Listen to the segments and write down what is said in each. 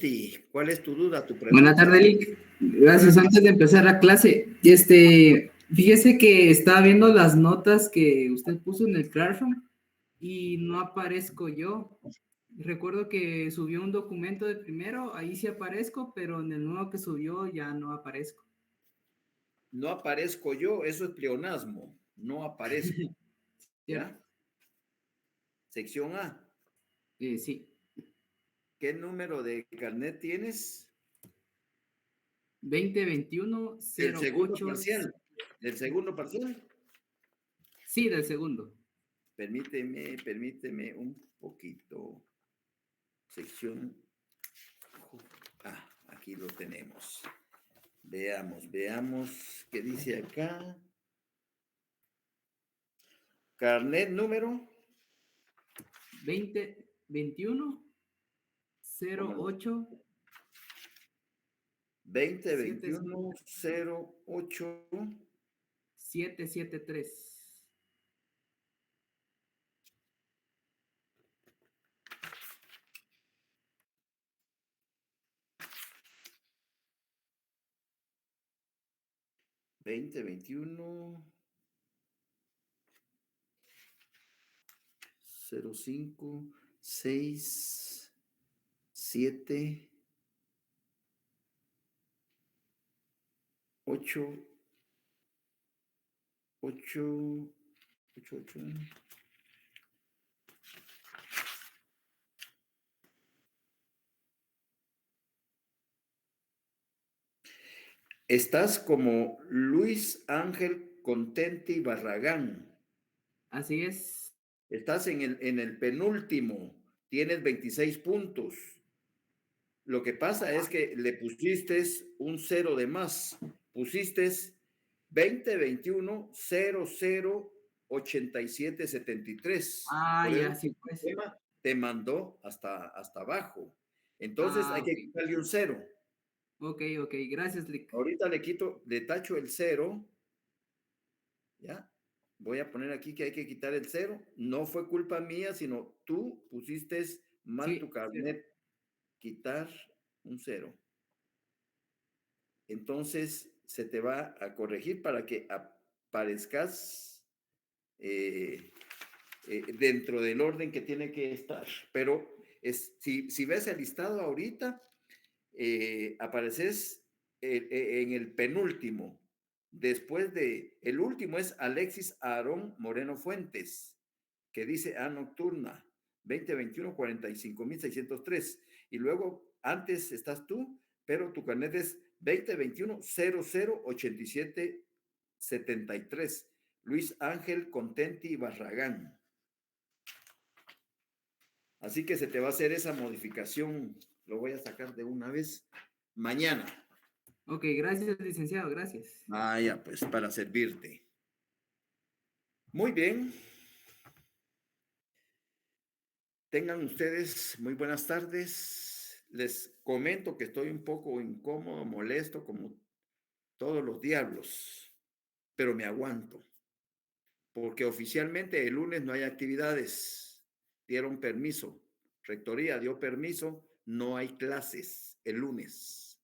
Sí, ¿cuál es tu duda, tu Buenas pregunta? tardes, Lick. Gracias. Antes de empezar la clase, fíjese que estaba viendo las notas que usted puso en el Classroom y no aparezco yo. Recuerdo que subió un documento de primero, ahí sí aparezco, pero en el nuevo que subió ya no aparezco. No aparezco yo, eso es pleonasmo, no aparezco. ¿Cierto? ¿Ya? Sección A. Sí. ¿Qué número de carnet tienes? 2021 El segundo 08. parcial. ¿Del segundo parcial? Sí, del segundo. Permíteme un poquito. Sección. Aquí lo tenemos. Veamos qué dice acá. Carnet número. 2021 ¿Cómo no? 08 2021 08 773. 2021 05 6 7 8 8 8 8. Estás como Luis Ángel Contenti Barragán. Así es. Estás en el penúltimo. Tienes 26 puntos. Lo que pasa es que le pusiste un cero de más. Pusiste 2021 00 87 73. Ah, Por eso ya, sí, el pues. sistema te mandó hasta abajo. Entonces hay Ah, que ok. quitarle un cero. Ok, ok. Gracias, Lick. Ahorita le tacho el cero. ¿Ya? Voy a poner aquí que hay que quitar el cero. No fue culpa mía, sino tú pusiste mal tu Sí, cierto. carnet. Quitar un cero. Entonces se te va a corregir para que aparezcas dentro del orden que tiene que estar. Pero si ves el listado ahorita, apareces en el penúltimo. Después el último es Alexis Aarón Moreno Fuentes, que dice A nocturna, 2021 45,603. Y luego antes estás tú, pero tu carnet es 2021 00 87 73. Luis Ángel Contenti Barragán. Así que se te va a hacer esa modificación. Lo voy a sacar de una vez mañana. Ok, gracias, licenciado. Gracias. Ya, pues para servirte. Muy bien. Tengan ustedes muy buenas tardes. Les comento que estoy un poco incómodo, molesto, como todos los diablos, pero me aguanto, porque oficialmente el lunes no hay actividades. Dieron permiso. Rectoría dio permiso, no hay clases el lunes.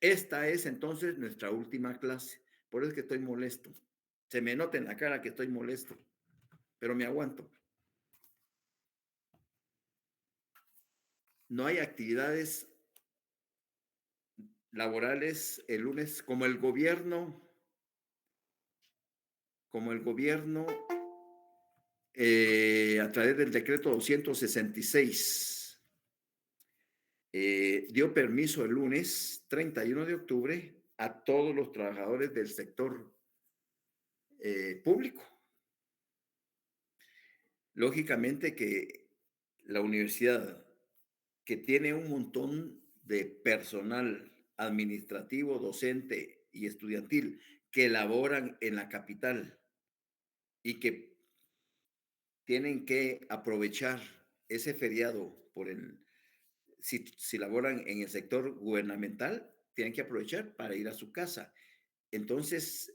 Esta es entonces nuestra última clase. Por eso es que estoy molesto. Se me nota en la cara que estoy molesto, pero me aguanto. No hay actividades laborales el lunes, como el gobierno a través del decreto 266 dio permiso el lunes 31 de octubre a todos los trabajadores del sector público. Lógicamente que la universidad, que tiene un montón de personal administrativo, docente y estudiantil que laboran en la capital y que tienen que aprovechar ese feriado si laboran en el sector gubernamental, tienen que aprovechar para ir a su casa. Entonces,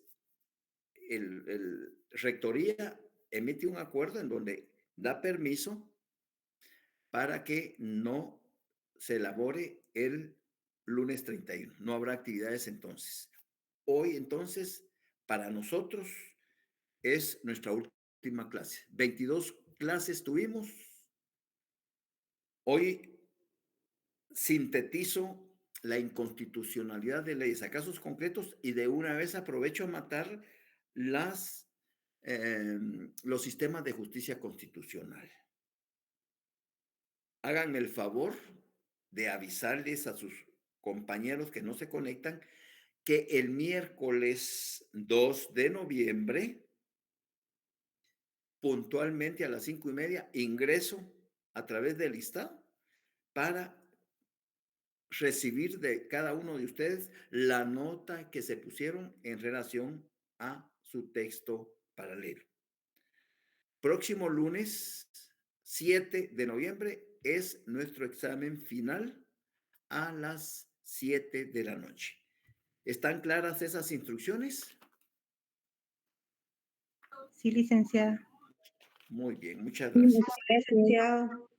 el rectoría emite un acuerdo en donde da permiso para que no se elabore el lunes 31. No habrá actividades entonces. Hoy entonces, para nosotros, es nuestra última clase. 22 clases tuvimos. Hoy sintetizo la inconstitucionalidad de leyes a casos concretos y de una vez aprovecho a matar las, los sistemas de justicia constitucional. Háganme el favor de avisarles a sus compañeros que no se conectan que el miércoles 2 de noviembre, puntualmente a las 5:30, ingreso a través del listado para recibir de cada uno de ustedes la nota que se pusieron en relación a su texto paralelo. Próximo lunes 7 de noviembre es nuestro examen final a las 7 de la noche. ¿Están claras esas instrucciones? Sí, licenciada. Muy bien, muchas gracias. Licenciado.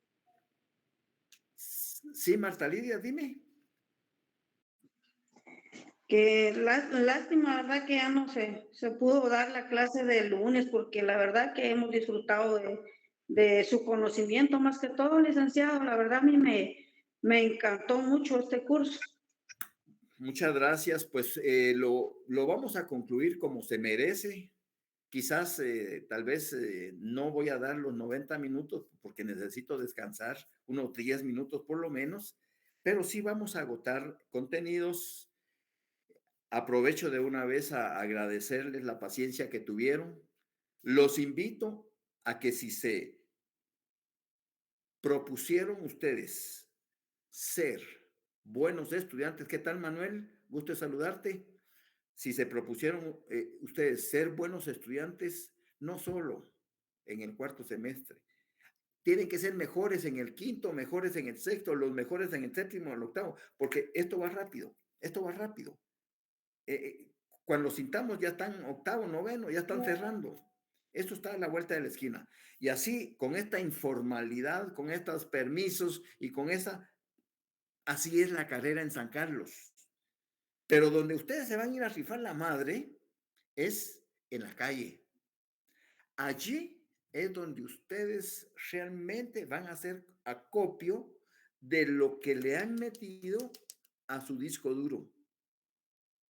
Sí, Marta Lidia, dime. Que lástima, ¿verdad? Que ya no se pudo dar la clase del lunes, porque la verdad que hemos disfrutado de su conocimiento más que todo, licenciado. La verdad a mí me encantó mucho este curso. Muchas gracias. Pues lo vamos a concluir como se merece. Quizás, tal vez no voy a dar los 90 minutos porque necesito descansar unos 10 minutos por lo menos, pero sí vamos a agotar contenidos. Aprovecho de una vez a agradecerles la paciencia que tuvieron. Los invito a que si se propusieron ustedes ser buenos estudiantes, ¿qué tal, Manuel? Gusto de saludarte. Si se propusieron ustedes ser buenos estudiantes, no solo en el cuarto semestre, tienen que ser mejores en el quinto, mejores en el sexto, los mejores en el séptimo, en el octavo, porque esto va rápido, esto va rápido. Cuando sintamos ya están octavo, noveno, ya están cerrando. Esto está a la vuelta de la esquina. Y así, con esta informalidad, con estos permisos y con esa, así es la carrera en San Carlos. Pero donde ustedes se van a ir a rifar la madre es en la calle. Allí es donde ustedes realmente van a hacer acopio de lo que le han metido a su disco duro.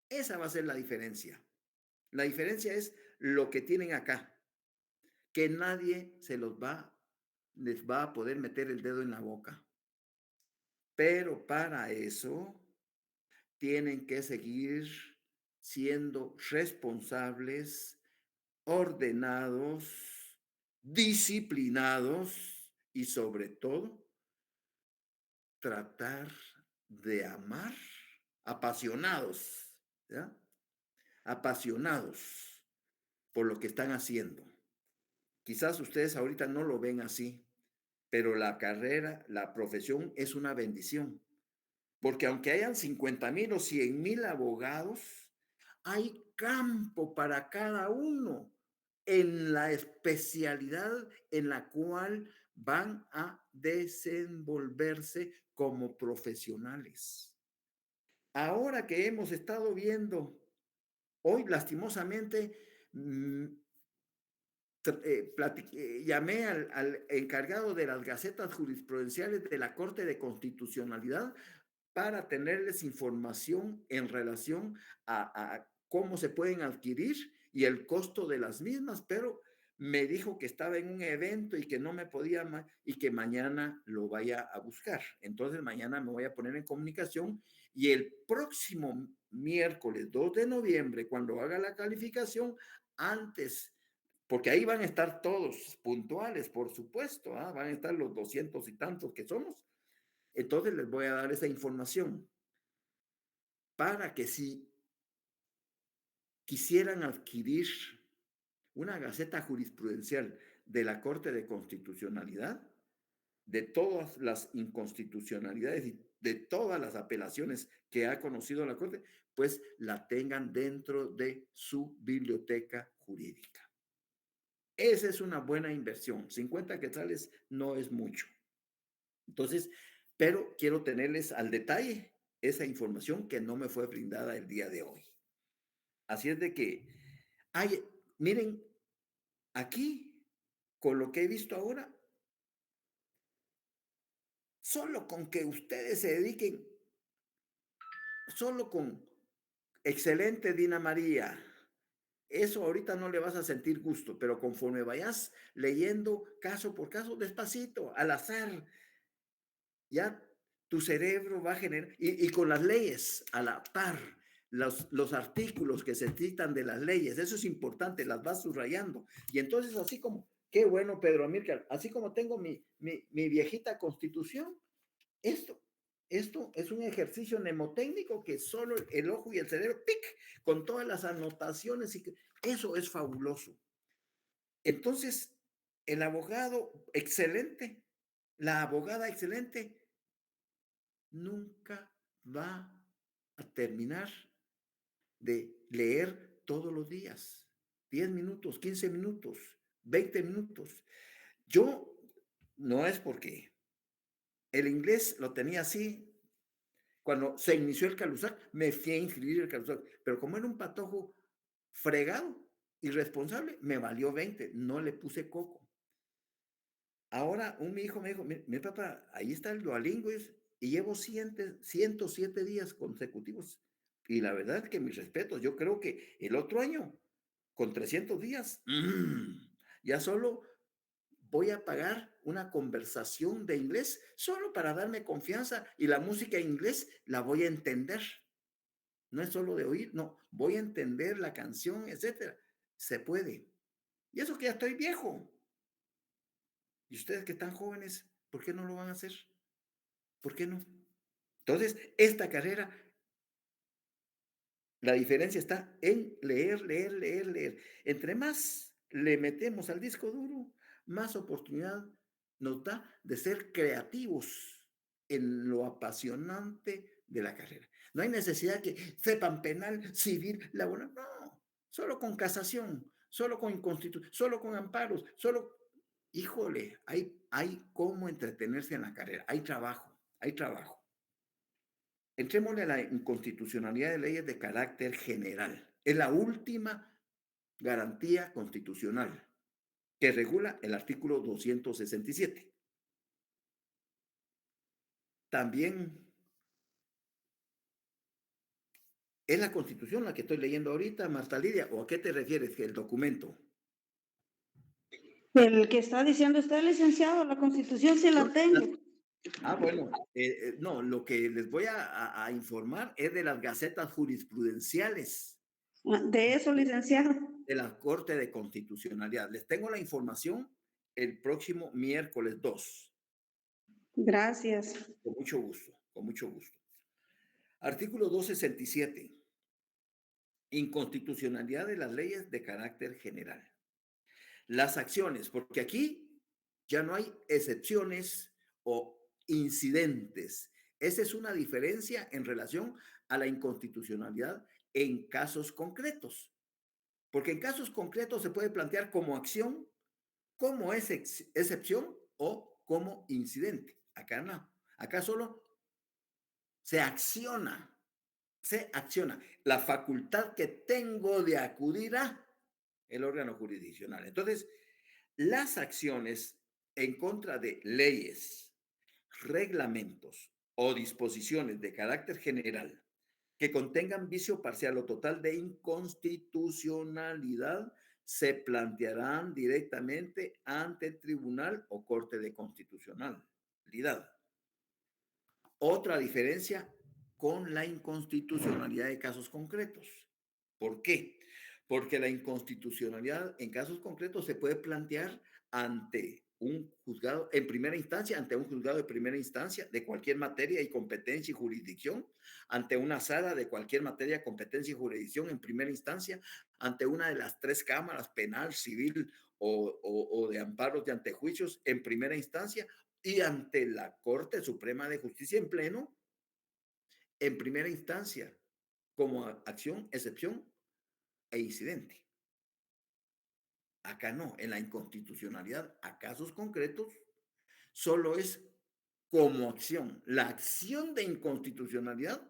Esa va a ser la diferencia. La diferencia es lo que tienen acá, que nadie les va a poder meter el dedo en la boca. Pero para eso tienen que seguir siendo responsables, ordenados, disciplinados y sobre todo tratar de amar, apasionados, ¿ya? Apasionados por lo que están haciendo. Quizás ustedes ahorita no lo ven así, pero la carrera, la profesión es una bendición, porque aunque hayan 50,000 o 100,000 abogados, hay campo para cada uno en la especialidad en la cual van a desenvolverse como profesionales. Ahora que hemos estado viendo, hoy lastimosamente, llamé al encargado de las gacetas jurisprudenciales de la Corte de Constitucionalidad para tenerles información en relación a cómo se pueden adquirir y el costo de las mismas, pero me dijo que estaba en un evento y que no me podía y que mañana lo vaya a buscar. Entonces mañana me voy a poner en comunicación y el próximo miércoles 2 de noviembre, cuando haga la calificación, antes, porque ahí van a estar todos puntuales, por supuesto, ¿ah? Van a estar los 200 y tantos que somos. Entonces les voy a dar esa información para que si quisieran adquirir una gaceta jurisprudencial de la Corte de Constitucionalidad, de todas las inconstitucionalidades y de todas las apelaciones que ha conocido la Corte, pues la tengan dentro de su biblioteca jurídica. Esa es una buena inversión. 50 quetzales no es mucho. Entonces, pero quiero tenerles al detalle esa información que no me fue brindada el día de hoy. Así es de que, hay, miren, aquí, con lo que he visto ahora, solo con que ustedes se dediquen, solo con excelente Dina María, eso ahorita no le vas a sentir gusto, pero conforme vayas leyendo caso por caso, despacito, al azar, ya tu cerebro va a generar, y con las leyes a la par, los artículos que se citan de las leyes, eso es importante, las vas subrayando. Y entonces así como, qué bueno, Pedro Amílcar, así como tengo mi viejita constitución, esto, esto es un ejercicio mnemotécnico que solo el ojo y el cerebro, ¡pic!, con todas las anotaciones, y eso es fabuloso. Entonces, el abogado excelente, la abogada excelente, nunca va a terminar de leer todos los días. 10 minutos, 15 minutos, 20 minutos. Yo, no es porque el inglés lo tenía así. Cuando se inició el Calusac, me fui a inscribir el Calusac, pero como era un patojo fregado, irresponsable, me valió 20, no le puse coco. Ahora mi hijo me dijo, mi papá, ahí está el Duolingo, y llevo 107 días consecutivos. Y la verdad que mis respetos, yo creo que el otro año, con 300 días, ya solo voy a pagar una conversación de inglés solo para darme confianza, y la música en inglés la voy a entender. No es solo de oír, no, voy a entender la canción, etcétera. Se puede. Y eso que ya estoy viejo. Y ustedes que están jóvenes, ¿por qué no lo van a hacer? ¿Por qué no? Entonces, esta carrera, la diferencia está en leer, leer, leer, leer. Entre más le metemos al disco duro, más oportunidad nos da de ser creativos en lo apasionante de la carrera. No hay necesidad que sepan penal, civil, laboral, no. Solo con casación, solo con inconstitución, solo con amparos, solo... Híjole, hay cómo entretenerse en la carrera, hay trabajo, hay trabajo. Entrémosle a la inconstitucionalidad de leyes de carácter general. Es la última garantía constitucional que regula el artículo 267. También es la Constitución la que estoy leyendo ahorita, Marta Lidia, ¿o a qué te refieres que el documento? El que está diciendo usted, licenciado, la Constitución sí la tengo. Bueno, no, lo que les voy a informar es de las gacetas jurisprudenciales De eso, licenciado. de la Corte de Constitucionalidad. Les tengo la información el próximo miércoles 2. Gracias. Con mucho gusto, con mucho gusto. Artículo 267. Inconstitucionalidad de las leyes de carácter general. Las acciones, porque aquí ya no hay excepciones o incidentes. Esa es una diferencia en relación a la inconstitucionalidad en casos concretos. Porque en casos concretos se puede plantear como acción, como excepción o como incidente. Acá no. Acá solo se acciona. Se acciona la facultad que tengo de acudir a el órgano jurisdiccional. Entonces, las acciones en contra de leyes, reglamentos o disposiciones de carácter general que contengan vicio parcial o total de inconstitucionalidad se plantearán directamente ante el tribunal o corte de constitucionalidad. Otra diferencia con la inconstitucionalidad de casos concretos. ¿Por qué? Porque la inconstitucionalidad en casos concretos se puede plantear ante un juzgado en primera instancia, ante un juzgado de primera instancia de cualquier materia y competencia y jurisdicción, ante una sala de cualquier materia, competencia y jurisdicción en primera instancia, ante una de las tres cámaras, penal, civil o de amparos de antejuicios en primera instancia, y ante la Corte Suprema de Justicia en pleno, en primera instancia, como acción, excepción e incidente. Acá no, en la inconstitucionalidad, a casos concretos, solo es como acción, la acción de inconstitucionalidad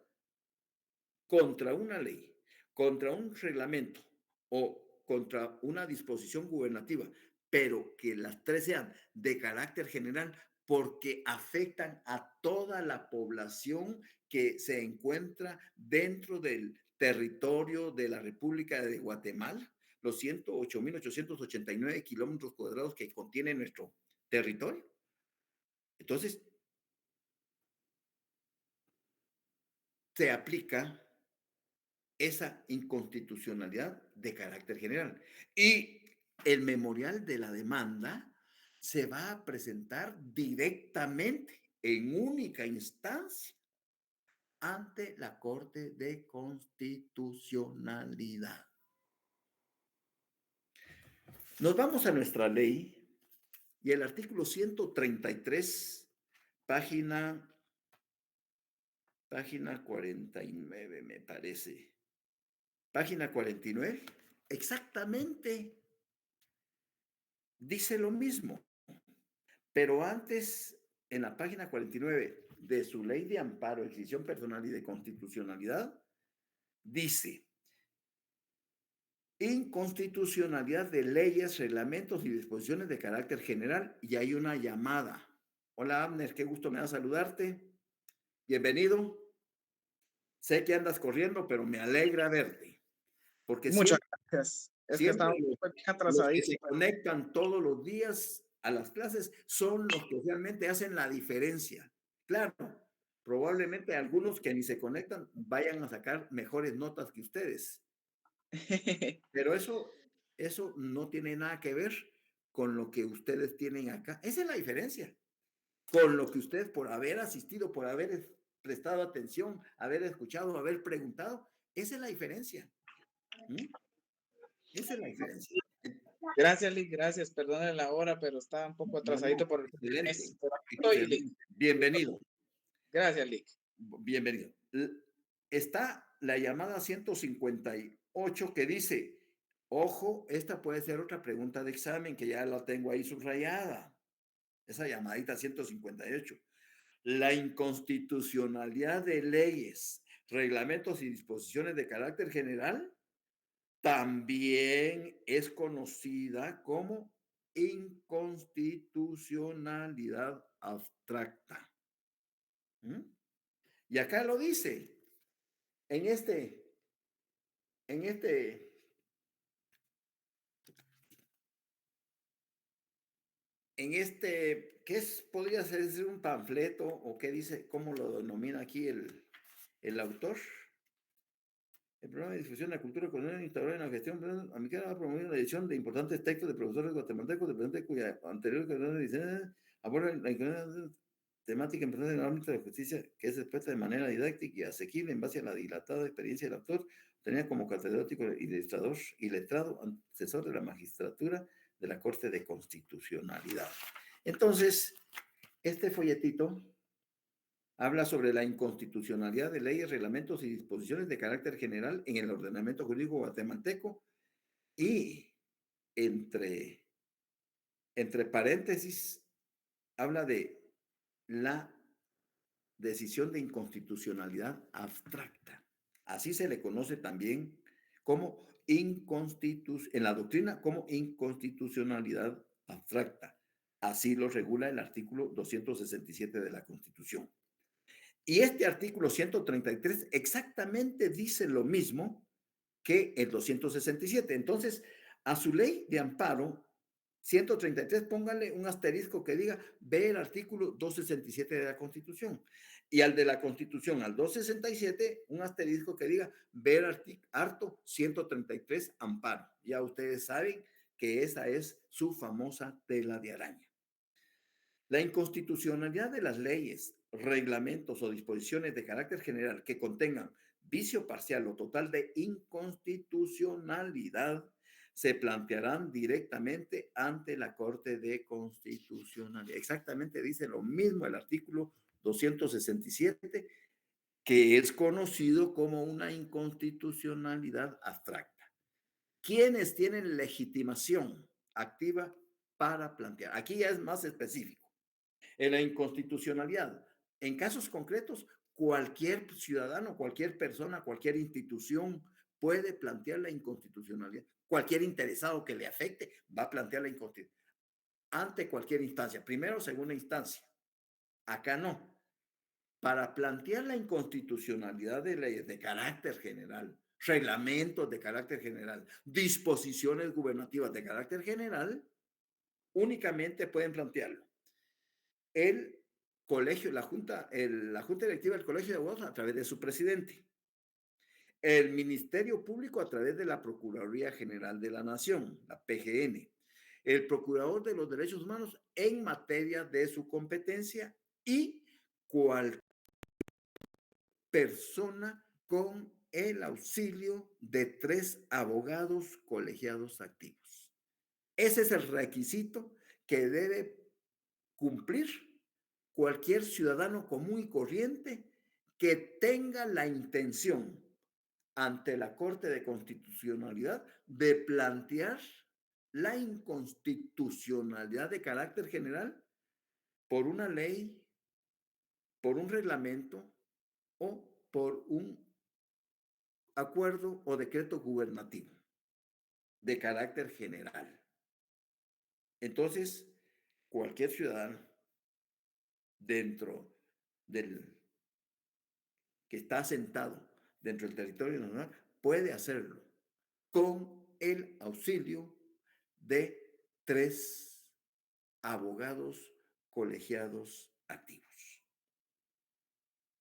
contra una ley, contra un reglamento o contra una disposición gubernativa, pero que las tres sean de carácter general porque afectan a toda la población que se encuentra dentro del territorio de la República de Guatemala, los 108.889 kilómetros cuadrados que contiene nuestro territorio. Entonces, se aplica esa inconstitucionalidad de carácter general. Y el memorial de la demanda se va a presentar directamente en única instancia ante la Corte de Constitucionalidad. Nos vamos a nuestra ley y el artículo 133, página 49, me parece. Página 49, exactamente dice lo mismo, pero antes, en la página 49 de su ley de amparo, decisión personal y de constitucionalidad, dice inconstitucionalidad de leyes, reglamentos y disposiciones de carácter general, y hay una llamada. Hola, Abner, qué gusto me da saludarte. Bienvenido. Sé que andas corriendo, pero me alegra verte, porque Muchas siempre, gracias. Es que siempre estamos un poco los que atrasaditos. se conectan todos los días a las clases son los que realmente hacen la diferencia. Claro, probablemente algunos que ni se conectan vayan a sacar mejores notas que ustedes, pero eso no tiene nada que ver con lo que ustedes tienen acá. Esa es la diferencia. Con lo que ustedes, por haber asistido, por haber prestado atención, haber escuchado, haber preguntado, esa es la diferencia. ¿Mm? Esa es la diferencia. Gracias, Lick, gracias. Perdone la hora, pero estaba un poco atrasadito por el Excelente, mes. Pero aquí estoy, Lick. excelente. Bienvenido, Gracias, Lick. bienvenido. Está la llamada 158 que dice, ojo, esta puede ser otra pregunta de examen que ya la tengo ahí subrayada. Esa llamadita 158. La inconstitucionalidad de leyes, reglamentos y disposiciones de carácter general también es conocida como inconstitucionalidad abstracta. ¿Mm? Y acá lo dice, en este, en este, ¿qué es? Podría ser un panfleto o qué dice, cómo lo denomina aquí el autor. El programa de difusión de la cultura económica instaurado en la gestión americana ha promovido la edición de importantes textos de profesores guatemaltecos de presente cuya anterior edición aborda la temática importante en el ámbito de la justicia que es expuesta de manera didáctica y asequible en base a la dilatada experiencia del autor, tenía como catedrático y ilustrador y letrado asesor de la magistratura de la Corte de Constitucionalidad. Entonces, este folletito habla sobre la inconstitucionalidad de leyes, reglamentos y disposiciones de carácter general en el ordenamiento jurídico guatemalteco y entre paréntesis habla de la decisión de inconstitucionalidad abstracta. Así se le conoce también como en la doctrina como inconstitucionalidad abstracta. Así lo regula el artículo 267 de la Constitución. Y este artículo 133 exactamente dice lo mismo que el 267. Entonces, a su ley de amparo 133, póngale un asterisco que diga, ve el artículo 267 de la Constitución. Y al de la Constitución, al 267, un asterisco que diga, ve el artículo 133, amparo. Ya ustedes saben que esa es su famosa tela de araña. La inconstitucionalidad de las leyes, reglamentos o disposiciones de carácter general que contengan vicio parcial o total de inconstitucionalidad se plantearán directamente ante la Corte de Constitucionalidad. Exactamente dice lo mismo el artículo 267, que es conocido como una inconstitucionalidad abstracta. ¿Quiénes tienen legitimación activa para plantear? Aquí ya es más específico. En la inconstitucionalidad, en casos concretos, cualquier ciudadano, cualquier persona, cualquier institución puede plantear la inconstitucionalidad. Cualquier interesado que le afecte va a plantear la inconstitucionalidad ante cualquier instancia, primera o segunda instancia. Acá no. Para plantear la inconstitucionalidad de leyes de carácter general, reglamentos de carácter general, disposiciones gubernativas de carácter general, únicamente pueden plantearlo el colegio, la junta directiva del colegio de abogados a través de su presidente, el Ministerio Público a través de la Procuraduría General de la Nación, la PGN, el Procurador de los Derechos Humanos en materia de su competencia y cualquier persona con el auxilio de 3 abogados colegiados activos. Ese es el requisito que debe cumplir cualquier ciudadano común y corriente que tenga la intención ante la Corte de Constitucionalidad de plantear la inconstitucionalidad de carácter general por una ley, por un reglamento o por un acuerdo o decreto gubernativo de carácter general. Entonces, cualquier ciudadano dentro del que está asentado dentro del territorio nacional puede hacerlo con el auxilio de 3 abogados colegiados activos.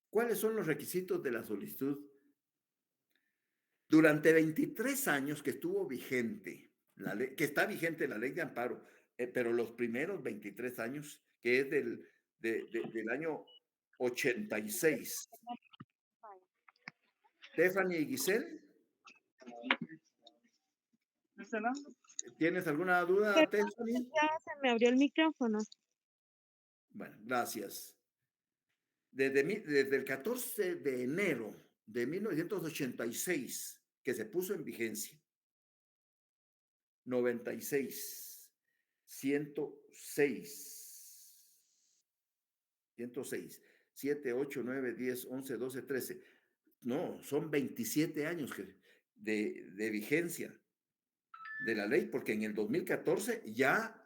¿Cuáles son los requisitos de la solicitud? Durante 23 años que estuvo vigente la ley, que está vigente la ley de amparo, pero los primeros 23 años, que es del año 86. Stephanie y Giselle, ¿tienes alguna duda, Stephanie? Ya se me abrió el micrófono. Bueno, gracias. Desde el 14 de enero de 1986, que se puso en vigencia, 96, 106, 7, 8, 9, 10, 11, 12, 13. No, son 27 años de vigencia de la ley, porque en el 2014 ya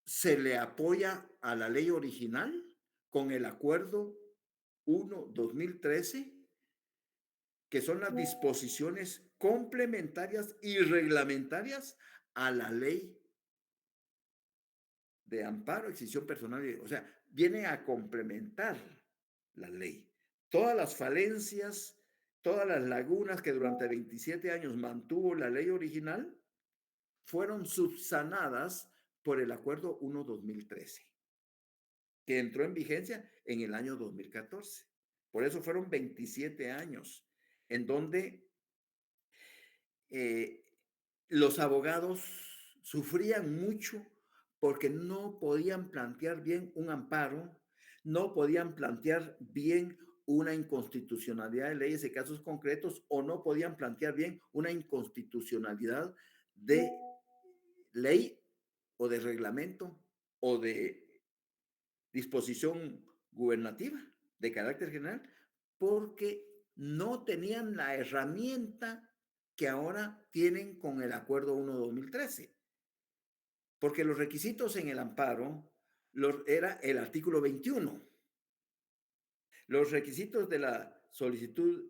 se le apoya a la ley original con el acuerdo 1/2013, que son las disposiciones complementarias y reglamentarias a la ley de amparo, extinción personal. O sea, viene a complementar la ley. Todas las falencias, todas las lagunas que durante 27 años mantuvo la ley original fueron subsanadas por el acuerdo 1/2013, que entró en vigencia en el año 2014. Por eso fueron 27 años en donde los abogados sufrían mucho porque no podían plantear bien un amparo, no podían plantear bien una inconstitucionalidad de leyes en casos concretos o no podían plantear bien una inconstitucionalidad de ley o de reglamento o de disposición gubernativa de carácter general, porque no tenían la herramienta que ahora tienen con el acuerdo 1/2013. Porque los requisitos en el amparo era el artículo 21. Los requisitos de la solicitud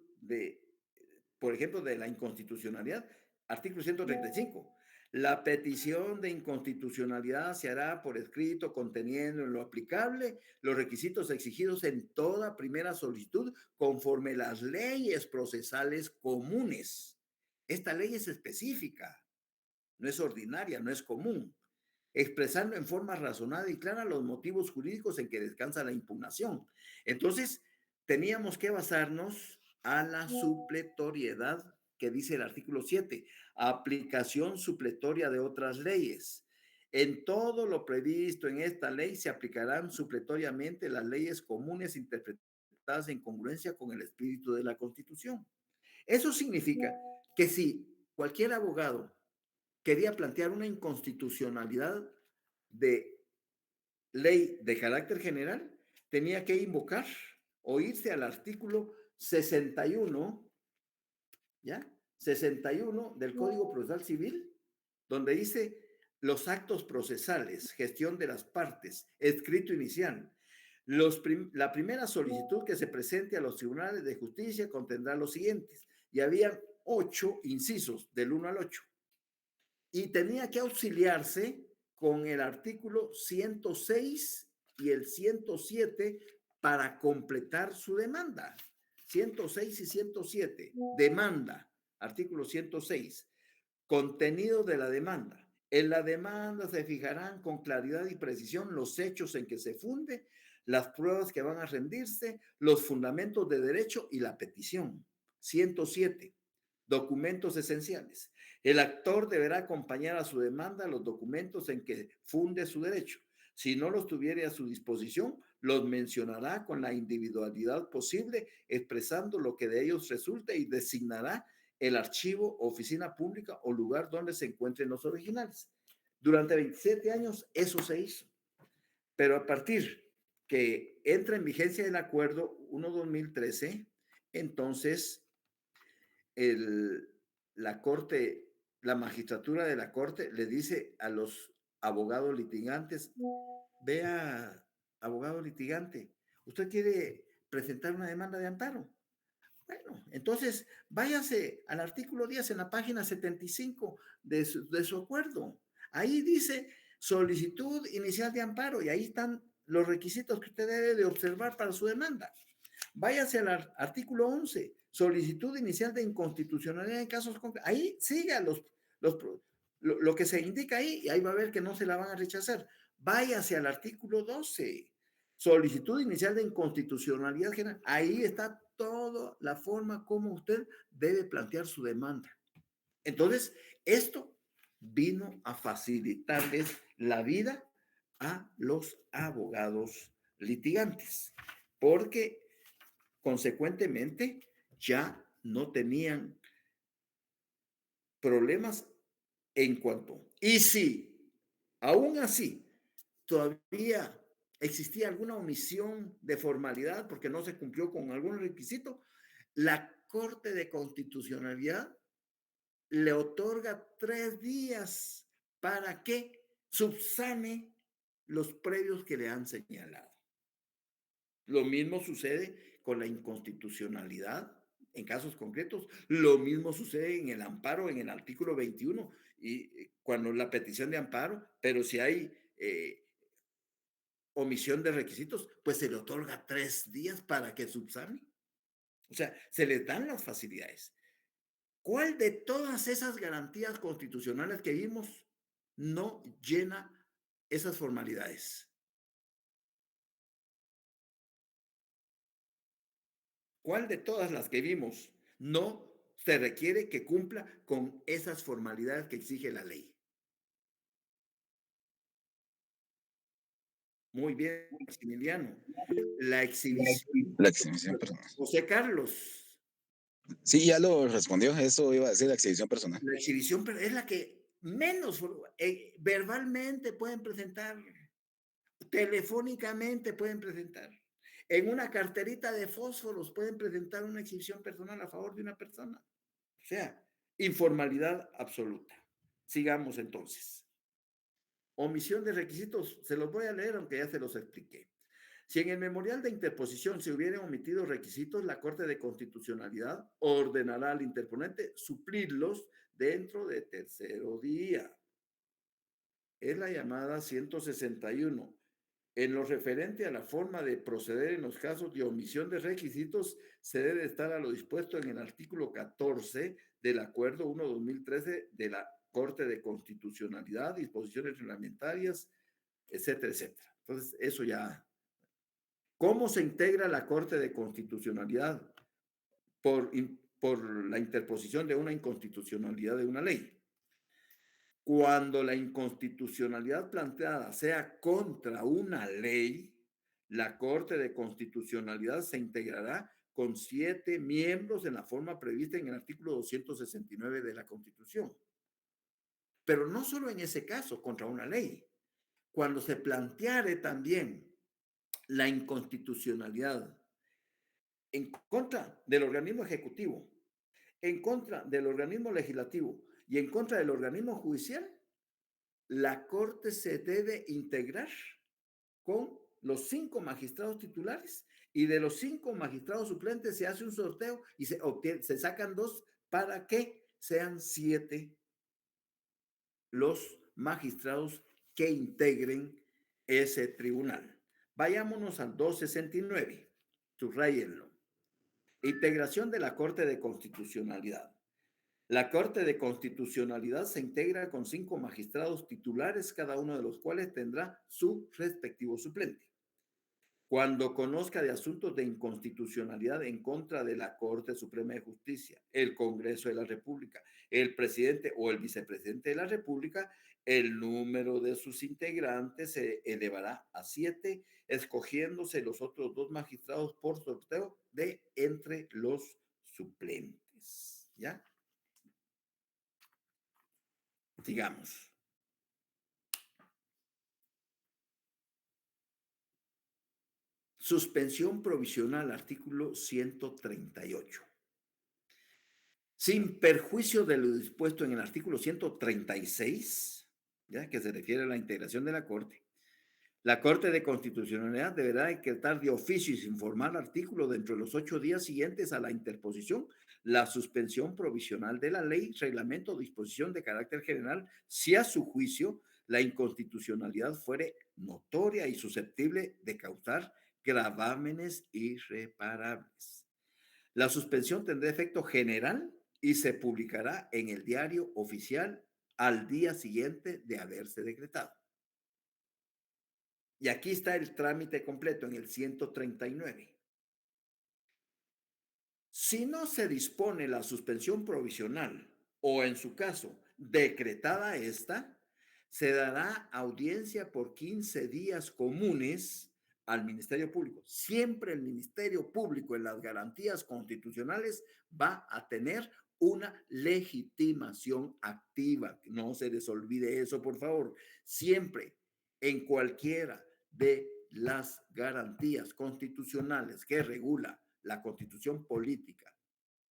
por ejemplo, de la inconstitucionalidad, artículo 135. La petición de inconstitucionalidad se hará por escrito, conteniendo en lo aplicable los requisitos exigidos en toda primera solicitud conforme las leyes procesales comunes. Esta ley es específica, no es ordinaria, no es común, expresando en forma razonada y clara los motivos jurídicos en que descansa la impugnación. Entonces, teníamos que basarnos a la supletoriedad que dice el artículo 7, aplicación supletoria de otras leyes. En todo lo previsto en esta ley se aplicarán supletoriamente las leyes comunes interpretadas en congruencia con el espíritu de la Constitución. Eso significa que si cualquier abogado quería plantear una inconstitucionalidad de ley de carácter general, tenía que invocar o irse al artículo 61, ¿ya? 61 del Código Procesal Civil, donde dice los actos procesales, gestión de las partes, escrito inicial. La primera solicitud que se presente a los tribunales de justicia contendrá los siguientes. Y había 8 incisos, del 1 al 8. Y tenía que auxiliarse con el artículo 106 y el 107 para completar su demanda. 106 y 107. Demanda, artículo 106. Contenido de la demanda. En la demanda se fijarán con claridad y precisión los hechos en que se funde, las pruebas que van a rendirse, los fundamentos de derecho y la petición. 107. Documentos esenciales. El actor deberá acompañar a su demanda los documentos en que funde su derecho. Si no los tuviera a su disposición, los mencionará con la individualidad posible, expresando lo que de ellos resulte y designará el archivo, oficina pública o lugar donde se encuentren los originales. Durante 27 años eso se hizo. Pero a partir que entra en vigencia el acuerdo 1-2013, entonces la Corte, la magistratura de la Corte le dice a los abogados litigantes, vea, abogado litigante, ¿usted quiere presentar una demanda de amparo? Bueno, entonces váyase al artículo 10 en la página 75 de su acuerdo. Ahí dice solicitud inicial de amparo y ahí están los requisitos que usted debe de observar para su demanda. Váyase al artículo 11, solicitud inicial de inconstitucionalidad en casos concretos. Ahí siga lo que se indica ahí y ahí va a ver que no se la van a rechazar. Váyase al artículo 12, solicitud inicial de inconstitucionalidad general. Ahí está toda la forma como usted debe plantear su demanda. Entonces, esto vino a facilitarles la vida a los abogados litigantes, porque consecuentemente ya no tenían problemas en cuanto. Y si aún así todavía existía alguna omisión de formalidad porque no se cumplió con algún requisito, la Corte de Constitucionalidad le otorga 3 días para que subsane los previos que le han señalado. Lo mismo sucede con la inconstitucionalidad en casos concretos. Lo mismo sucede en el amparo, en el artículo 21, y cuando la petición de amparo, pero si hay omisión de requisitos, pues se le otorga 3 días para que subsane. O sea, se les dan las facilidades. ¿Cuál de todas esas garantías constitucionales que vimos no llena esas formalidades? ¿Cuál de todas las que vimos no se requiere que cumpla con esas formalidades que exige la ley? Muy bien, Maximiliano. La exhibición. La exhibición personal. José Carlos. Sí, ya lo respondió. Eso iba a decir la exhibición personal. La exhibición es la que menos verbalmente pueden presentar, telefónicamente pueden presentar. En una carterita de fósforos pueden presentar una exhibición personal a favor de una persona. O sea, informalidad absoluta. Sigamos entonces. Omisión de requisitos, se los voy a leer aunque ya se los expliqué. Si en el memorial de interposición se hubieran omitido requisitos, la Corte de Constitucionalidad ordenará al interponente suplirlos dentro de tercero día. Es la llamada 161. En lo referente a la forma de proceder en los casos de omisión de requisitos, se debe estar a lo dispuesto en el artículo 14 del Acuerdo 1-2013 de la Corte de Constitucionalidad, disposiciones reglamentarias, etcétera, etcétera. Entonces, eso ya. ¿Cómo se integra la Corte de Constitucionalidad? Por la interposición de una inconstitucionalidad de una ley. Cuando la inconstitucionalidad planteada sea contra una ley, la Corte de Constitucionalidad se integrará con 7 miembros en la forma prevista en el artículo 269 de la Constitución. Pero no solo en ese caso, contra una ley. Cuando se planteare también la inconstitucionalidad en contra del organismo ejecutivo, en contra del organismo legislativo y en contra del organismo judicial, la Corte se debe integrar con los 5 magistrados titulares y de los 5 magistrados suplentes se hace un sorteo y se sacan 2 para que sean 7 los magistrados que integren ese tribunal. Vayámonos al 269, subrayenlo. Integración de la Corte de Constitucionalidad. La Corte de Constitucionalidad se integra con 5 magistrados titulares, cada uno de los cuales tendrá su respectivo suplente. Cuando conozca de asuntos de inconstitucionalidad en contra de la Corte Suprema de Justicia, el Congreso de la República, el presidente o el vicepresidente de la República, el número de sus integrantes se elevará a 7, escogiéndose los otros 2 magistrados por sorteo de entre los suplentes. ¿Ya? Sigamos. Suspensión provisional, artículo 138. Sin perjuicio de lo dispuesto en el artículo 136, ¿ya? Que se refiere a la integración de la Corte de Constitucionalidad deberá decretar de oficio y sin formar artículo dentro de los 8 días siguientes a la interposición la suspensión provisional de la ley, reglamento o disposición de carácter general si a su juicio la inconstitucionalidad fuere notoria y susceptible de causar gravámenes irreparables. La suspensión tendrá efecto general y se publicará en el diario oficial al día siguiente de haberse decretado. Y aquí está el trámite completo en el 139. Si no se dispone la suspensión provisional o en su caso decretada esta, se dará audiencia por 15 días comunes al Ministerio Público. Siempre el Ministerio Público en las garantías constitucionales va a tener una legitimación activa. No se les olvide eso, por favor. Siempre, en cualquiera de las garantías constitucionales que regula la Constitución Política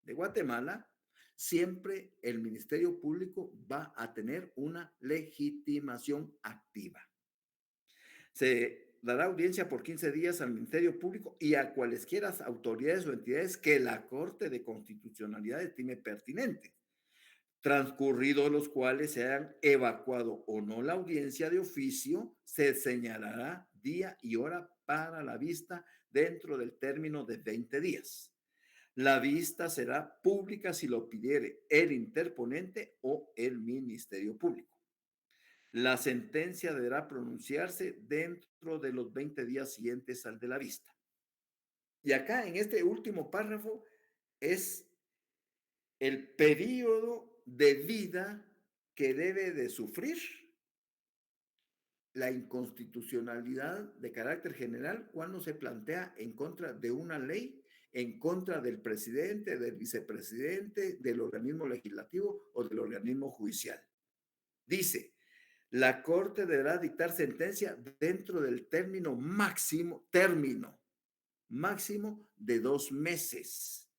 de Guatemala, siempre el Ministerio Público va a tener una legitimación activa. Se dará audiencia por 15 días al Ministerio Público y a cualesquiera autoridades o entidades que la Corte de Constitucionalidad estime pertinente, transcurridos los cuales se hayan evacuado o no la audiencia de oficio, se señalará día y hora para la vista dentro del término de 20 días. La vista será pública si lo pidiere el interponente o el Ministerio Público. La sentencia deberá pronunciarse dentro de los 20 días siguientes al de la vista. Y acá en este último párrafo es el periodo de vida que debe de sufrir la inconstitucionalidad de carácter general cuando se plantea en contra de una ley, en contra del presidente, del vicepresidente, del organismo legislativo o del organismo judicial. Dice, la Corte deberá dictar sentencia dentro del término máximo de 2 meses,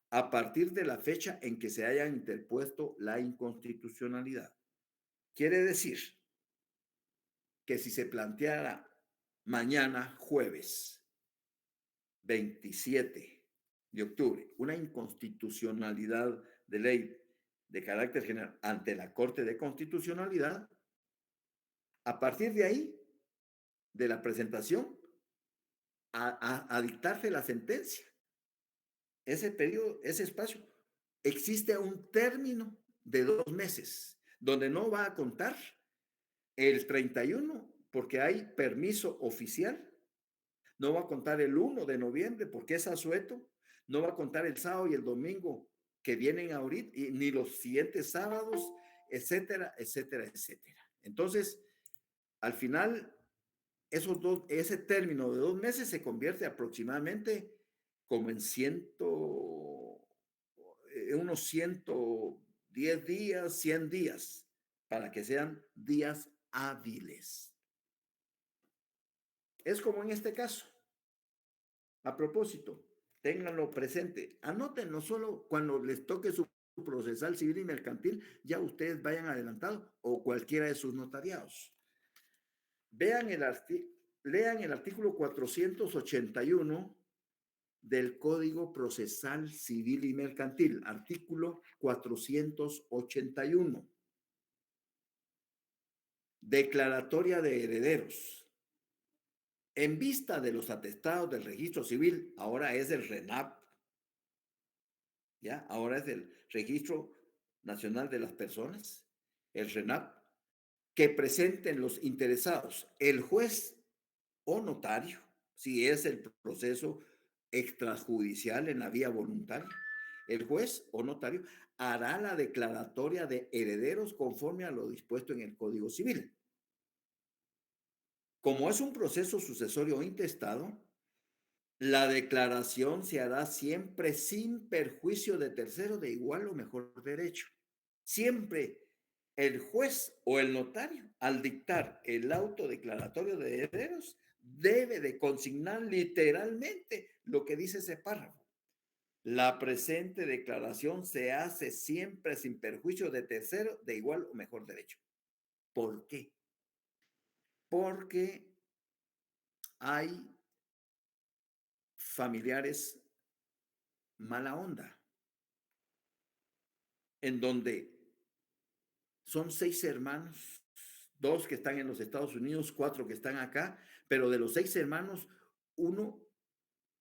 a partir de la fecha en que se haya interpuesto la inconstitucionalidad. Quiere decir que si se planteara mañana, jueves 27 de octubre, una inconstitucionalidad de ley de carácter general ante la Corte de Constitucionalidad, a partir de ahí, de la presentación, a dictarse la sentencia, ese periodo, ese espacio, existe un término de 2 meses, donde no va a contar el 31 porque hay permiso oficial, no va a contar el 1 de noviembre porque es asueto, no va a contar el sábado y el domingo que vienen ahorita, ni los siguientes sábados, etcétera, etcétera, etcétera. Entonces, al final, ese término de 2 meses se convierte aproximadamente como en unos 110 días, 100 días, para que sean días hábiles. es como en este caso. A propósito, ténganlo presente. Anótenlo solo cuando les toque su procesal civil y mercantil, ya ustedes vayan adelantado o cualquiera de sus notariados. Vean lean el artículo 481 del Código Procesal Civil y Mercantil, artículo 481. Declaratoria de herederos. En vista de los atestados del registro civil, ahora es el RENAP, ¿ya? Ahora es el Registro Nacional de las Personas, el RENAP, que presenten los interesados, el juez o notario, si es el proceso extrajudicial en la vía voluntaria, el juez o notario hará la declaratoria de herederos conforme a lo dispuesto en el Código Civil. Como es un proceso sucesorio intestado, la declaración se hará siempre sin perjuicio de tercero de igual o mejor derecho. Siempre el juez o el notario, al dictar el auto declaratorio de herederos, debe de consignar literalmente lo que dice ese párrafo. La presente declaración se hace siempre sin perjuicio de tercero de igual o mejor derecho. ¿Por qué? Porque hay familiares mala onda, en donde son 6 hermanos, 2 que están en los Estados Unidos, 4 que están acá, pero de los 6 hermanos, uno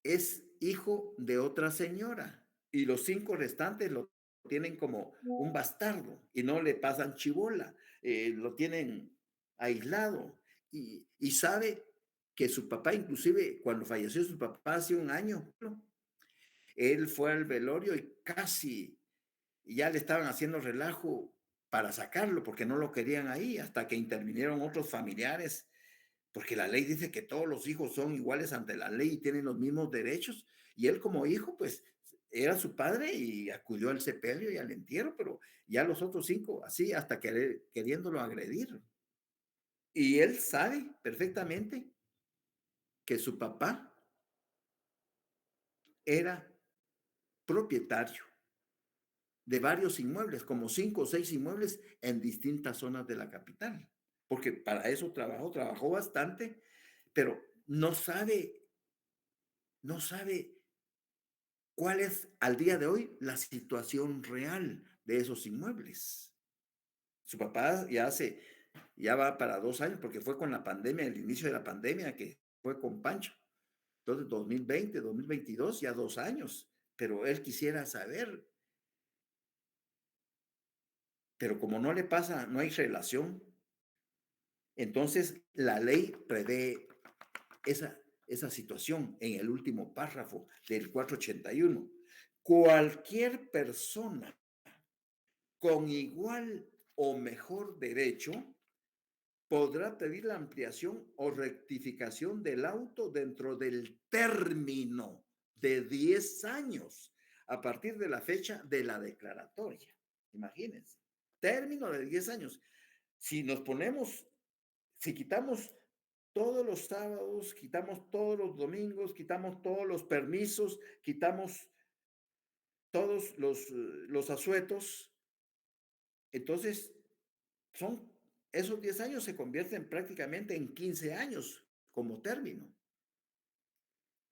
es hijo de otra señora y los 5 restantes lo tienen como un bastardo y no le pasan chibola, lo tienen aislado y sabe que su papá, inclusive cuando falleció su papá hace un año, él fue al velorio y casi ya le estaban haciendo relajo para sacarlo porque no lo querían ahí, hasta que intervinieron otros familiares, porque la ley dice que todos los hijos son iguales ante la ley y tienen los mismos derechos, y él como hijo, pues, era su padre y acudió al sepelio y al entierro, pero ya los otros 5, así, hasta queriéndolo agredir. Y él sabe perfectamente que su papá era propietario de varios inmuebles, como 5 o 6 inmuebles en distintas zonas de la capital, porque para eso trabajó bastante, pero no sabe cuál es al día de hoy la situación real de esos inmuebles. Su papá ya va para 2 años, porque fue con la pandemia, el inicio de la pandemia, que fue con Pancho. Entonces, 2020, 2022, ya 2 años, pero él quisiera saber. Pero como no le pasa, no hay relación, entonces la ley prevé esa situación en el último párrafo del 481. Cualquier persona con igual o mejor derecho podrá pedir la ampliación o rectificación del auto dentro del término de 10 años a partir de la fecha de la declaratoria. Imagínense, término de 10 años. Si quitamos todos los sábados, quitamos todos los domingos, quitamos todos los permisos, quitamos todos los asuetos, entonces esos 10 años se convierten prácticamente en 15 años como término.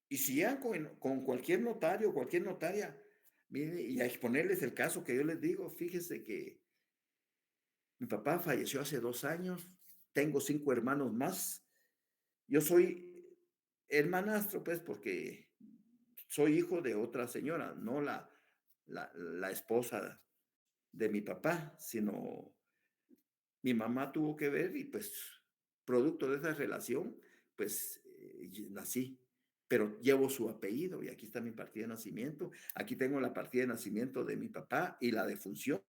Y si ya con cualquier notario, cualquier notaria, mire, y a exponerles el caso que yo les digo, fíjese que mi papá falleció hace 2 años, tengo 5 hermanos más, yo soy hermanastro, pues, porque soy hijo de otra señora, no la esposa de mi papá, sino mi mamá tuvo que ver y pues producto de esa relación, pues nací, pero llevo su apellido y aquí está mi partida de nacimiento, aquí tengo la partida de nacimiento de mi papá y la defunción,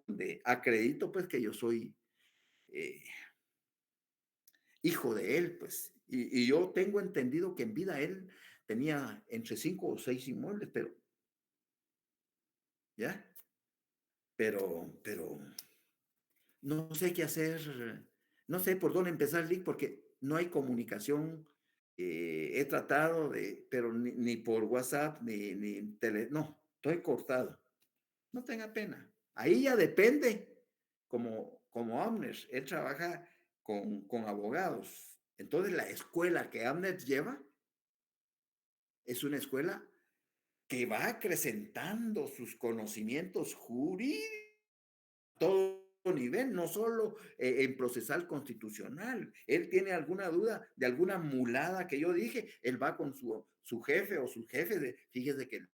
de acredito pues que yo soy eh, hijo de él, pues, y yo tengo entendido que en vida él tenía entre 5 o 6 inmuebles, pero, ¿ya? Pero no sé qué hacer, no sé por dónde empezar, Lick, porque no hay comunicación He tratado de, pero ni por WhatsApp, ni tele, no, estoy cortado. No tenga pena. Ahí ya depende, como Amner, él trabaja con abogados. Entonces la escuela que Amner lleva es una escuela que va acrecentando sus conocimientos jurídicos a todo nivel, no solo en procesal constitucional. Él tiene alguna duda de alguna mulada que yo dije, él va con su jefe o su jefe de, fíjese que él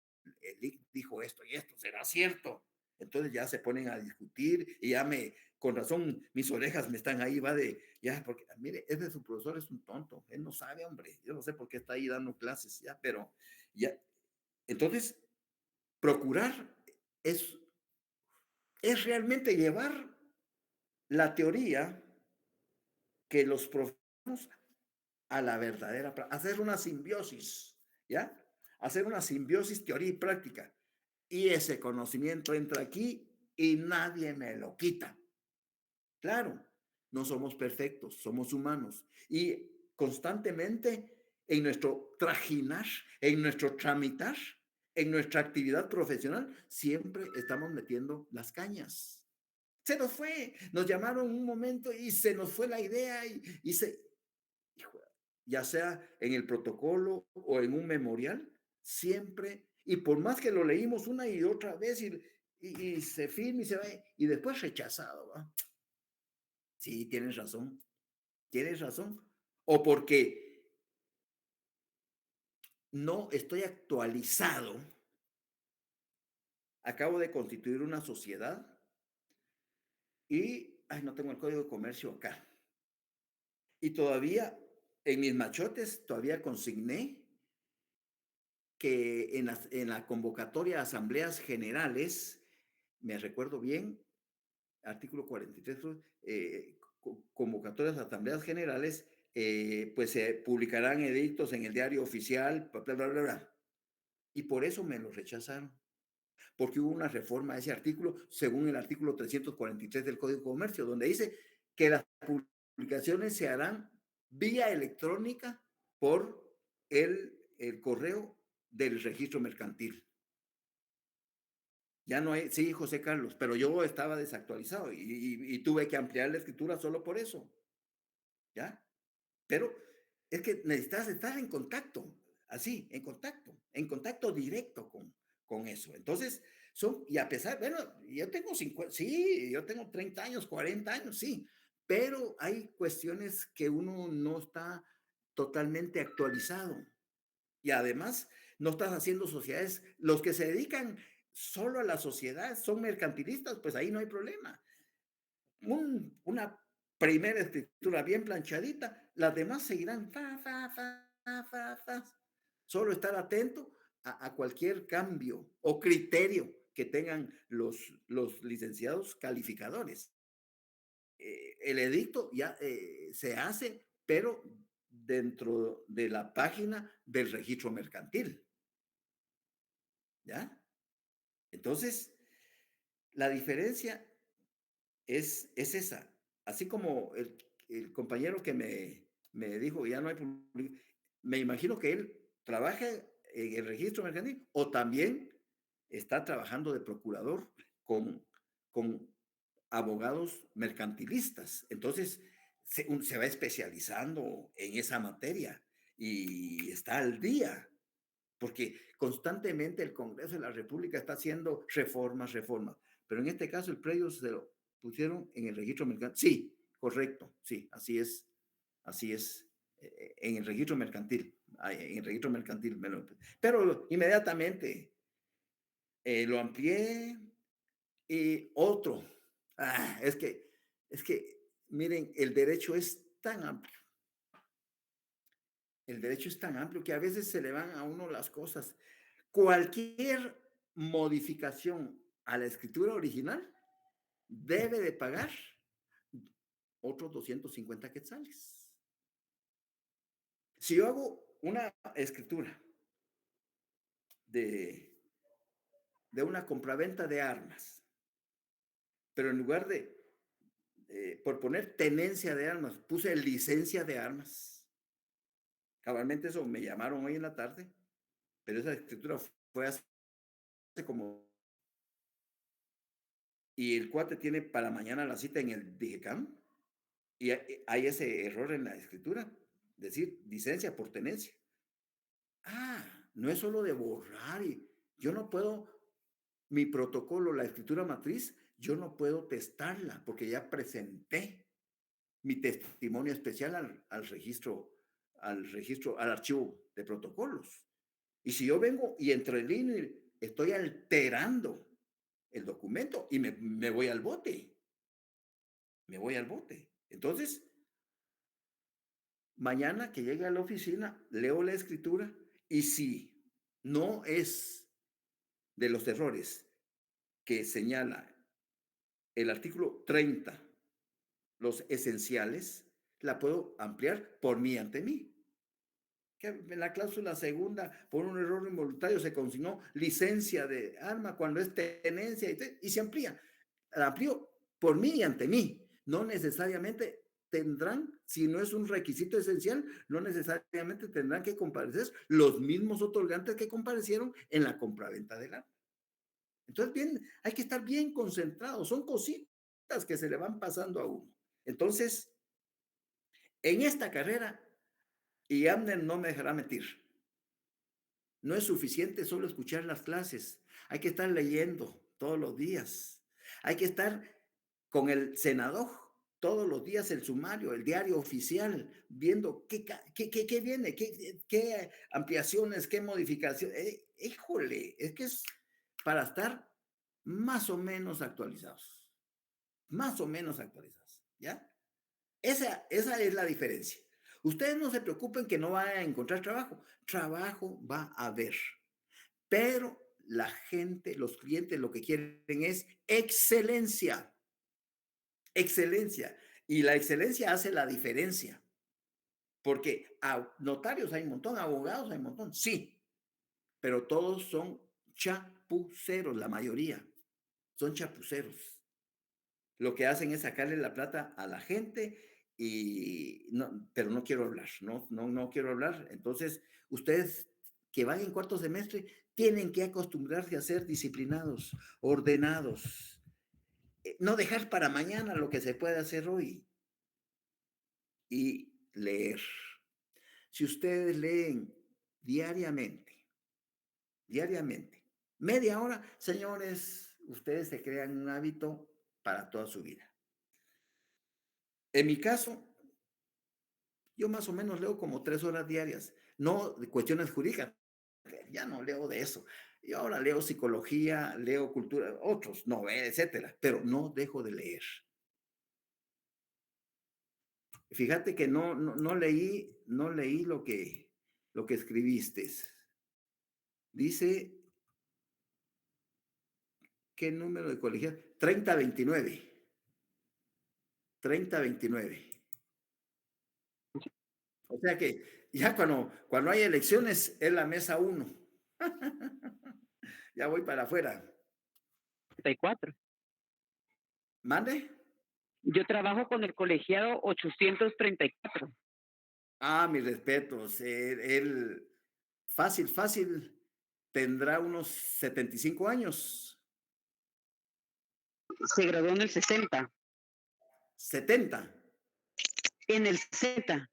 dijo esto y esto, ¿será cierto? Entonces ya se ponen a discutir y con razón, mis orejas me están ahí, va de, ya, porque, mire, ese su profesor es un tonto, él no sabe, hombre, yo no sé por qué está ahí dando clases, ya, pero, ya, entonces, procurar es, es realmente llevar la teoría que los profesores a la verdadera, hacer una simbiosis, ¿ya? Hacer una simbiosis teoría y práctica. Y ese conocimiento entra aquí y nadie me lo quita. Claro, no somos perfectos, somos humanos. Y constantemente en nuestro trajinar, en nuestro tramitar, en nuestra actividad profesional, siempre estamos metiendo las cañas. Se nos fue, nos llamaron un momento y se nos fue la idea ya sea en el protocolo o en un memorial, siempre, y por más que lo leímos una y otra vez y se firma y se va, y después rechazado, ¿va? Sí, tienes razón. O porque no estoy actualizado, acabo de constituir una sociedad y, ay, no tengo el código de comercio acá. Y todavía en mis machotes, todavía consigné que en la convocatoria a asambleas generales, me recuerdo bien, artículo 43, convocatorias a asambleas generales, pues se publicarán edictos en el diario oficial, bla, bla, bla, bla, bla. Y por eso me lo rechazaron, porque hubo una reforma a ese artículo, según el artículo 343 del Código de Comercio, donde dice que las publicaciones se harán vía electrónica por el correo del registro mercantil. Ya no hay, sí, José Carlos, pero yo estaba desactualizado y tuve que ampliar la escritura solo por eso. ¿Ya? Pero es que necesitas estar en contacto, así, en contacto directo con eso. Entonces, y a pesar, bueno, yo tengo 50, sí, yo tengo 30 años, 40 años, sí, pero hay cuestiones que uno no está totalmente actualizado. Y además, no estás haciendo sociedades, los que se dedican solo a la sociedad son mercantilistas, pues ahí no hay problema. Una primera escritura bien planchadita, las demás seguirán. Solo estar atento a cualquier cambio o criterio que tengan los licenciados calificadores. El edicto ya se hace, pero dentro de la página del registro mercantil. ¿Ya? Entonces, la diferencia es esa. Así como el compañero que me dijo, ya no hay me imagino que él trabaja en el registro mercantil o también está trabajando de procurador con abogados mercantilistas. Entonces, se va especializando en esa materia y está al día, porque constantemente el Congreso de la República está haciendo reformas, pero en este caso el predio se lo pusieron en el registro mercantil. Sí, correcto, sí, así es, en el registro mercantil, pero inmediatamente lo amplié y otro. Es que, miren, el derecho es tan amplio que a veces se le van a uno las cosas. Cualquier modificación a la escritura original debe de pagar otros 250 quetzales. Si yo hago una escritura de una compraventa de armas, pero en lugar por poner tenencia de armas, puse licencia de armas, Cabalmente eso me llamaron hoy en la tarde, pero esa escritura fue hace como... Y el cuate tiene para mañana la cita en el DIGECAM y hay ese error en la escritura, decir licencia por tenencia. No es solo de borrar y yo no puedo, mi protocolo, la escritura matriz, yo no puedo testarla porque ya presenté mi testimonio especial al registro, al archivo de protocolos. Y si yo vengo y entre líneas estoy alterando el documento y me voy al bote, me voy al bote. Entonces, mañana que llegue a la oficina, leo la escritura y si no es de los errores que señala el artículo 30, los esenciales, la puedo ampliar por mí ante mí. Que en la cláusula segunda, por un error involuntario, se consignó licencia de arma cuando es tenencia y se amplía. La amplío por mí y ante mí. No necesariamente tendrán, si no es un requisito esencial, no necesariamente tendrán que comparecer los mismos otorgantes que comparecieron en la compraventa del arma. Entonces, bien, hay que estar bien concentrados. Son cositas que se le van pasando a uno. Entonces, en esta carrera, y Abner no me dejará mentir, no es suficiente solo escuchar las clases. Hay que estar leyendo todos los días. Hay que estar con el senador todos los días, el sumario, el diario oficial, viendo qué viene, qué ampliaciones, qué modificaciones. Híjole, es que es para estar más o menos actualizados. Más o menos actualizados, ¿ya? Esa es la diferencia. Ustedes no se preocupen que no van a encontrar trabajo. Trabajo va a haber. Pero la gente, los clientes, lo que quieren es excelencia. Excelencia. Y la excelencia hace la diferencia. Porque notarios hay un montón, abogados hay un montón, sí. Pero todos son chapuceros, la mayoría. Son chapuceros. Lo que hacen es sacarle la plata a la gente y no, pero no quiero hablar, no quiero hablar. Entonces, ustedes que van en cuarto semestre tienen que acostumbrarse a ser disciplinados, ordenados, no dejar para mañana lo que se puede hacer hoy y leer. Si ustedes leen diariamente, media hora, señores, ustedes se crean un hábito para toda su vida. En mi caso, yo más o menos leo como 3 horas diarias, no de cuestiones jurídicas, ya no leo de eso. Yo ahora leo psicología, leo cultura, otros, novelas, etcétera, pero no dejo de leer. Fíjate que no leí lo que escribiste. Dice, ¿qué número de colegial? 3029. 3029. O sea que ya cuando hay elecciones es la mesa 1. Ya voy para afuera. 34. ¿Mande? Yo trabajo con el colegiado 834. Mis respetos. Él fácil, tendrá unos 75 años. Se graduó en el 60. 70. En el 60.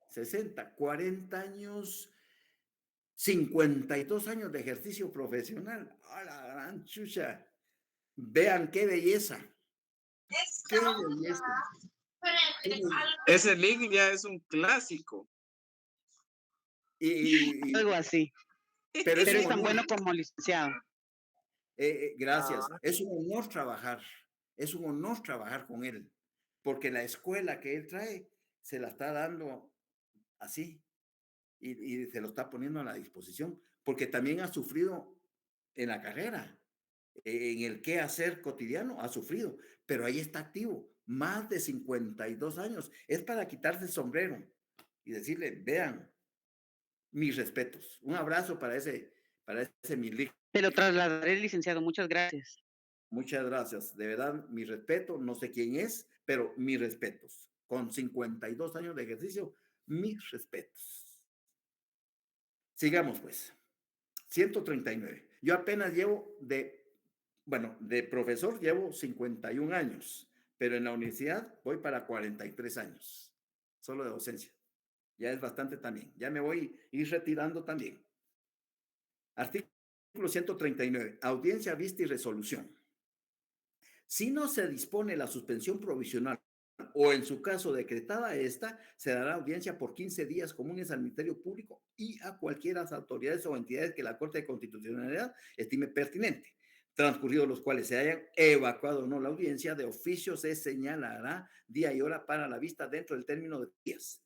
60, 40 años, 52 años de ejercicio profesional. ¡A la gran chucha! Vean qué belleza. ¡Qué belleza! Ese link ya es un clásico. Algo así. Pero es tan bueno como licenciado. Gracias. Es un honor trabajar. Es un honor trabajar con él. Porque la escuela que él trae se la está dando así. Y se lo está poniendo a la disposición. Porque también ha sufrido en la carrera. En el qué hacer cotidiano ha sufrido. Pero ahí está activo. Más de 52 años. Es para quitarse el sombrero. Y decirle, vean, mis respetos. Un abrazo para ese Milik. Te lo trasladaré, licenciado. Muchas gracias. Muchas gracias. De verdad, mi respeto. No sé quién es, pero mis respetos. Con 52 años de ejercicio, mis respetos. Sigamos pues. 139. Yo apenas llevo de profesor llevo 51 años, pero en la universidad voy para 43 años, solo de docencia. Ya es bastante también. Ya me voy a ir retirando también. Artículo 139. Audiencia, vista y resolución. Si no se dispone la suspensión provisional o en su caso decretada esta, se dará audiencia por 15 días comunes al Ministerio Público y a cualquiera de las autoridades o entidades que la Corte de Constitucionalidad estime pertinente, transcurridos los cuales se hayan evacuado o no la audiencia, de oficio se señalará día y hora para la vista dentro del término de días.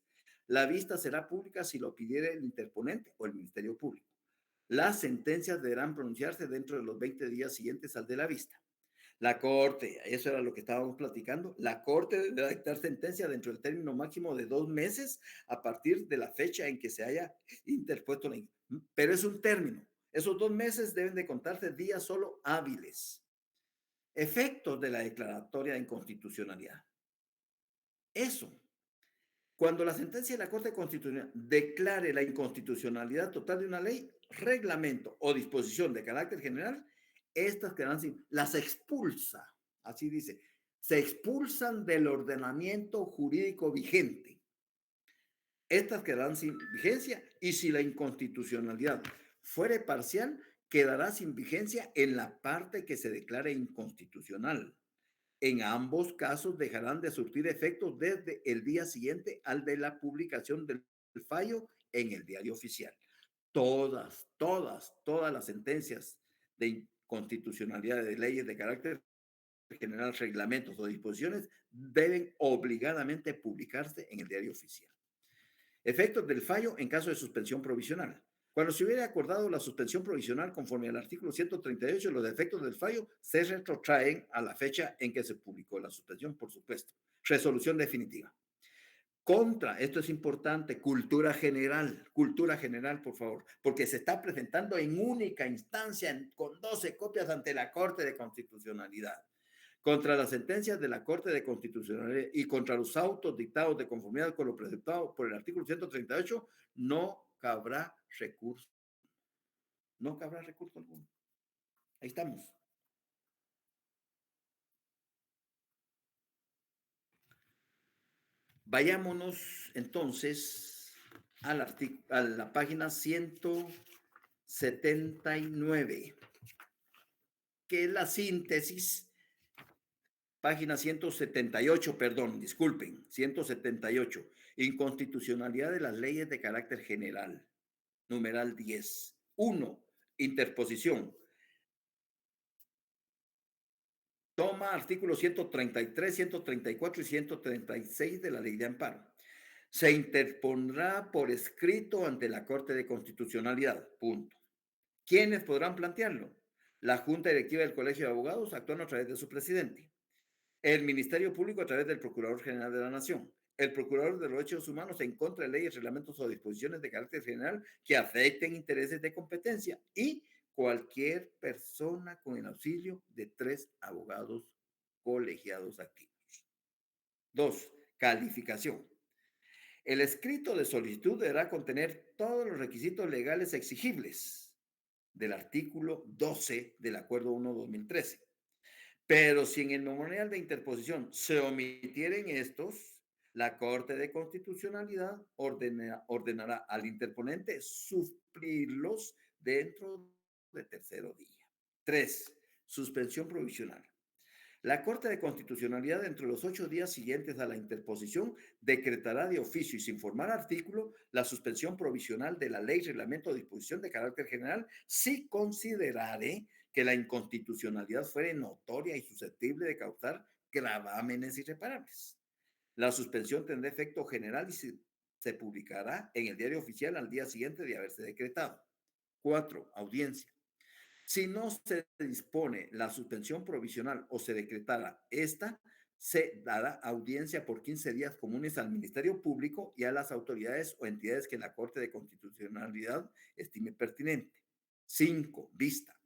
La vista será pública si lo pidiere el interponente o el Ministerio Público. Las sentencias deberán pronunciarse dentro de los 20 días siguientes al de la vista. La Corte, eso era lo que estábamos platicando, la Corte deberá dictar sentencia dentro del término máximo de 2 meses a partir de la fecha en que se haya interpuesto la... Pero es un término. Esos 2 meses deben de contarse días solo hábiles. Efectos de la declaratoria de inconstitucionalidad. Eso. Cuando la sentencia de la Corte Constitucional declare la inconstitucionalidad total de una ley, reglamento o disposición de carácter general, estas quedarán sin, las expulsa, así dice, se expulsan del ordenamiento jurídico vigente. Estas quedarán sin vigencia y si la inconstitucionalidad fuere parcial, quedará sin vigencia en la parte que se declare inconstitucional. En ambos casos dejarán de surtir efectos desde el día siguiente al de la publicación del fallo en el diario oficial. Todas las sentencias de inconstitucionalidad de leyes de carácter general, reglamentos o disposiciones deben obligadamente publicarse en el diario oficial. Efectos del fallo en caso de suspensión provisional. Cuando se hubiera acordado la suspensión provisional conforme al artículo 138, los efectos del fallo se retrotraen a la fecha en que se publicó la suspensión, por supuesto. Resolución definitiva. Esto es importante, cultura general, por favor, porque se está presentando en única instancia con 12 copias ante la Corte de Constitucionalidad. Contra las sentencias de la Corte de Constitucionalidad y contra los autos dictados de conformidad con lo preceptado por el artículo 138, no cabrá recurso. No cabrá recurso alguno. Ahí estamos. Vayámonos entonces a la página 179, que es la síntesis. Página 178, perdón, disculpen, 178. Inconstitucionalidad de las leyes de carácter general. Numeral 10. 1. Interposición. Toma artículos 133, 134 y 136 de la Ley de Amparo. Se interpondrá por escrito ante la Corte de Constitucionalidad. Punto. ¿Quiénes podrán plantearlo? La Junta Directiva del Colegio de Abogados, actuando a través de su presidente. El Ministerio Público a través del Procurador General de la Nación. El Procurador de los Derechos Humanos en contra de leyes, reglamentos o disposiciones de carácter general que afecten intereses de competencia y cualquier persona con el auxilio de 3 abogados colegiados activos. 2. Calificación. El escrito de solicitud deberá contener todos los requisitos legales exigibles del artículo 12 del Acuerdo 1/2013. Pero si en el memorial de interposición se omitieren estos, la Corte de Constitucionalidad ordenará al interponente suplirlos dentro del tercero día. 3. Suspensión provisional. La Corte de Constitucionalidad, dentro de los 8 días siguientes a la interposición, decretará de oficio y sin formar artículo la suspensión provisional de la ley, reglamento o disposición de carácter general si considerare que la inconstitucionalidad fuere notoria y susceptible de causar gravámenes irreparables. La suspensión tendrá efecto general y se publicará en el diario oficial al día siguiente de haberse decretado. 4. Audiencia. Si no se dispone la suspensión provisional o se decretara esta, se dará audiencia por 15 días comunes al Ministerio Público y a las autoridades o entidades que la Corte de Constitucionalidad estime pertinente. 5. Vista.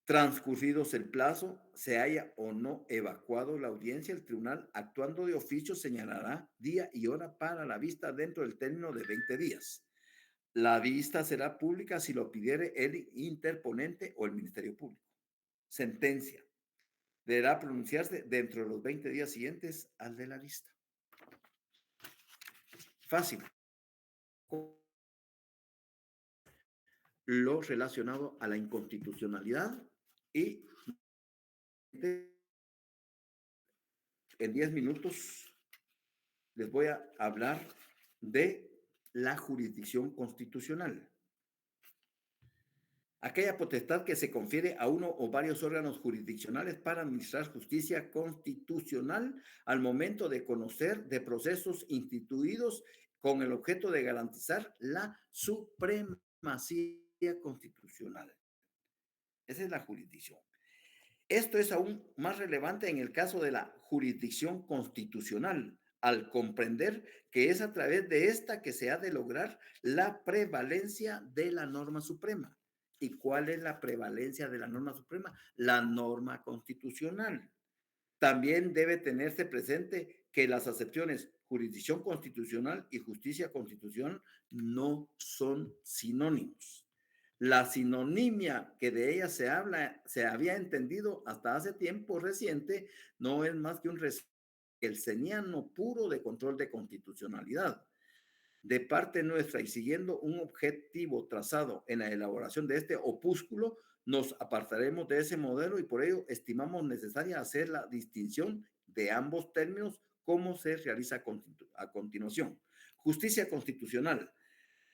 Transcurridos el plazo, se haya o no evacuado la audiencia, el tribunal, actuando de oficio, señalará día y hora para la vista dentro del término de 20 días. La vista será pública si lo pidiere el interponente o el Ministerio Público. Sentencia. Deberá pronunciarse dentro de los 20 días siguientes al de la vista. Fácil. Lo relacionado a la inconstitucionalidad y en 10 minutos les voy a hablar de la jurisdicción constitucional. Aquella potestad que se confiere a uno o varios órganos jurisdiccionales para administrar justicia constitucional al momento de conocer de procesos instituidos con el objeto de garantizar la supremacía constitucional. Esa es la jurisdicción. Esto es aún más relevante en el caso de la jurisdicción constitucional, al comprender que es a través de esta que se ha de lograr la prevalencia de la norma suprema. ¿Y cuál es la prevalencia de la norma suprema? La norma constitucional. También debe tenerse presente que las acepciones jurisdicción constitucional y justicia constitucional no son sinónimos. La sinonimia que de ella se habla, se había entendido hasta hace tiempo reciente, no es más que el señano puro de control de constitucionalidad. De parte nuestra y siguiendo un objetivo trazado en la elaboración de este opúsculo, nos apartaremos de ese modelo y por ello estimamos necesaria hacer la distinción de ambos términos como se realiza a continuación. Justicia constitucional.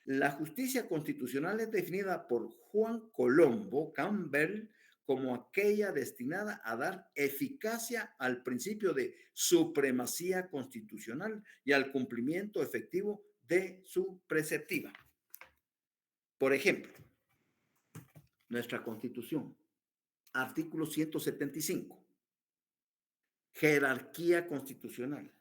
La justicia constitucional es definida por Juan Colombo Campbell como aquella destinada a dar eficacia al principio de supremacía constitucional y al cumplimiento efectivo de su preceptiva. Por ejemplo, nuestra Constitución, artículo 175, jerarquía constitucional.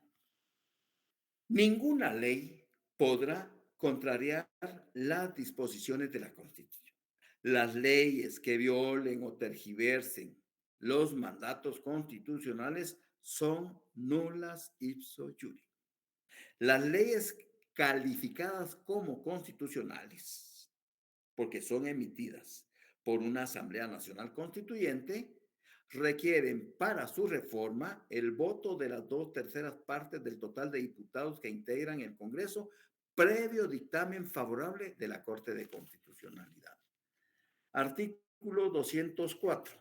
Ninguna ley podrá contrariar las disposiciones de la Constitución. Las leyes que violen o tergiversen los mandatos constitucionales son nulas ipso iure. Las leyes calificadas como constitucionales, porque son emitidas por una Asamblea Nacional Constituyente, requieren para su reforma el voto de las 2/3 partes del total de diputados que integran el Congreso, previo dictamen favorable de la Corte de Constitucionalidad. Artículo 204.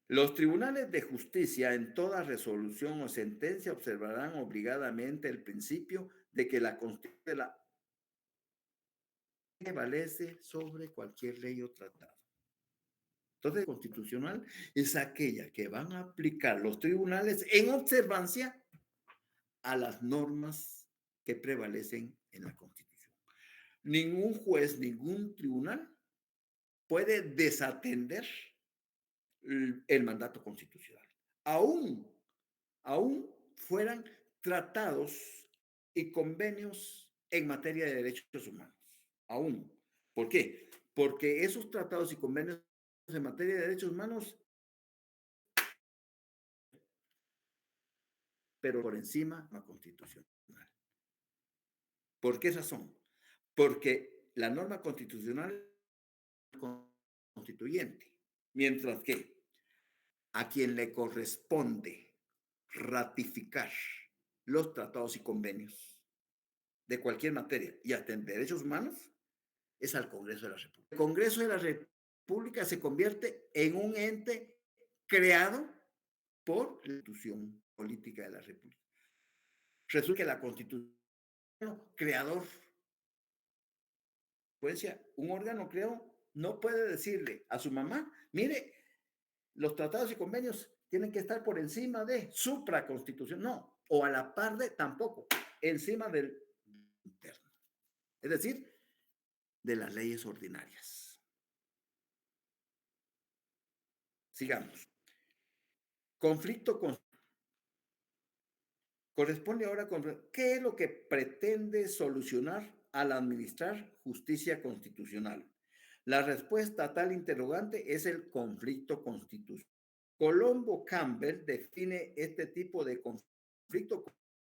Los tribunales de justicia en toda resolución o sentencia observarán obligadamente el principio de que la Constitución prevalece sobre cualquier ley o tratado. Entonces, constitucional es aquella que van a aplicar los tribunales en observancia a las normas que prevalecen en la Constitución. Ningún juez, ningún tribunal puede desatender el mandato constitucional. Aún fueran tratados y convenios en materia de derechos humanos. Aún. ¿Por qué? Porque esos tratados y convenios en materia de derechos humanos, pero por encima de la Constitucional. ¿Por qué razón? Porque la norma constitucional es constituyente, mientras que a quien le corresponde ratificar los tratados y convenios de cualquier materia y hasta en derechos humanos es al Congreso de la República. El Congreso de la República se convierte en un ente creado por la institución política de la República. Resulta que la Constitución, creador, pues un órgano creado no puede decirle a su mamá, mire, los tratados y convenios tienen que estar por encima de supraconstitución, no, o a la par de, tampoco, encima del interno. Es decir, de las leyes ordinarias. Sigamos. Conflicto con... Corresponde ahora con... ¿Qué es lo que pretende solucionar al administrar justicia constitucional? La respuesta a tal interrogante es el conflicto constitucional. Colombo Campbell define este tipo de conflicto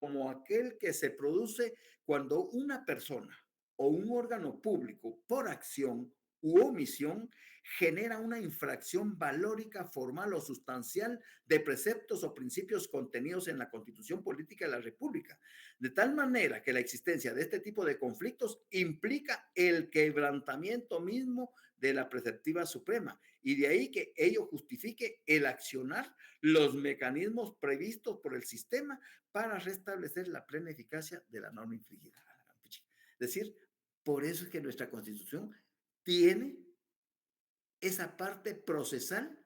como aquel que se produce cuando una persona o un órgano público, por acción u omisión, genera una infracción valórica, formal o sustancial de preceptos o principios contenidos en la Constitución Política de la República, de tal manera que la existencia de este tipo de conflictos implica el quebrantamiento mismo de la preceptiva suprema, y de ahí que ello justifique el accionar los mecanismos previstos por el sistema para restablecer la plena eficacia de la norma infligida. Es decir, por eso es que nuestra Constitución tiene esa parte procesal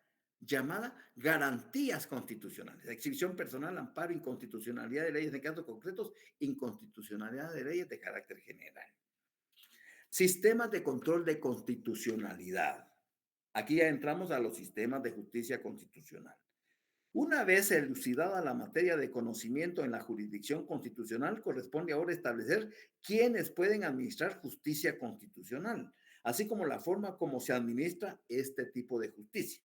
llamada garantías constitucionales, exhibición personal, amparo, inconstitucionalidad de leyes de casos concretos, inconstitucionalidad de leyes de carácter general. Sistemas de control de constitucionalidad. Aquí ya entramos a los sistemas de justicia constitucional. Una vez elucidada la materia de conocimiento en la jurisdicción constitucional, corresponde ahora establecer quiénes pueden administrar justicia constitucional, así como la forma como se administra este tipo de justicia.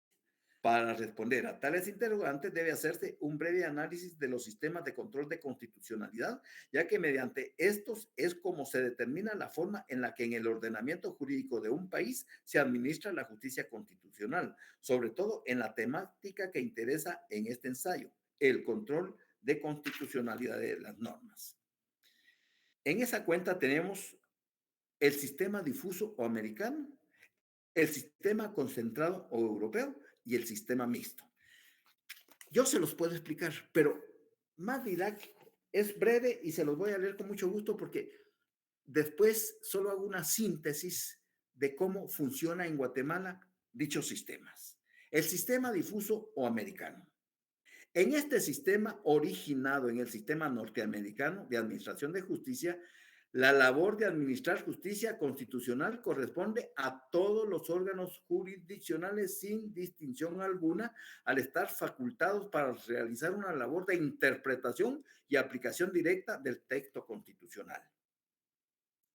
Para responder a tales interrogantes debe hacerse un breve análisis de los sistemas de control de constitucionalidad, ya que mediante estos es como se determina la forma en la que en el ordenamiento jurídico de un país se administra la justicia constitucional, sobre todo en la temática que interesa en este ensayo, el control de constitucionalidad de las normas. En esa cuenta tenemos el sistema difuso o americano, el sistema concentrado o europeo y el sistema mixto. Yo se los puedo explicar, pero más didáctico, es breve y se los voy a leer con mucho gusto porque después solo hago una síntesis de cómo funciona en Guatemala dichos sistemas. El sistema difuso o americano. En este sistema, originado en el sistema norteamericano de administración de justicia, la labor de administrar justicia constitucional corresponde a todos los órganos jurisdiccionales sin distinción alguna, al estar facultados para realizar una labor de interpretación y aplicación directa del texto constitucional.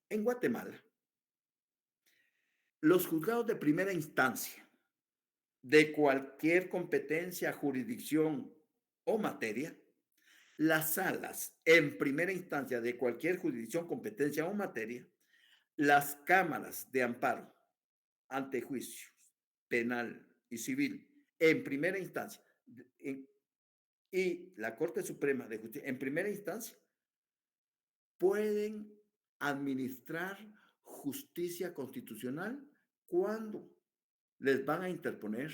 En Guatemala, los juzgados de primera instancia de cualquier competencia, jurisdicción o materia, las salas en primera instancia de cualquier jurisdicción, competencia o materia, las cámaras de amparo ante juicios penal y civil en primera instancia y la Corte Suprema de Justicia en primera instancia pueden administrar justicia constitucional cuando les van a interponer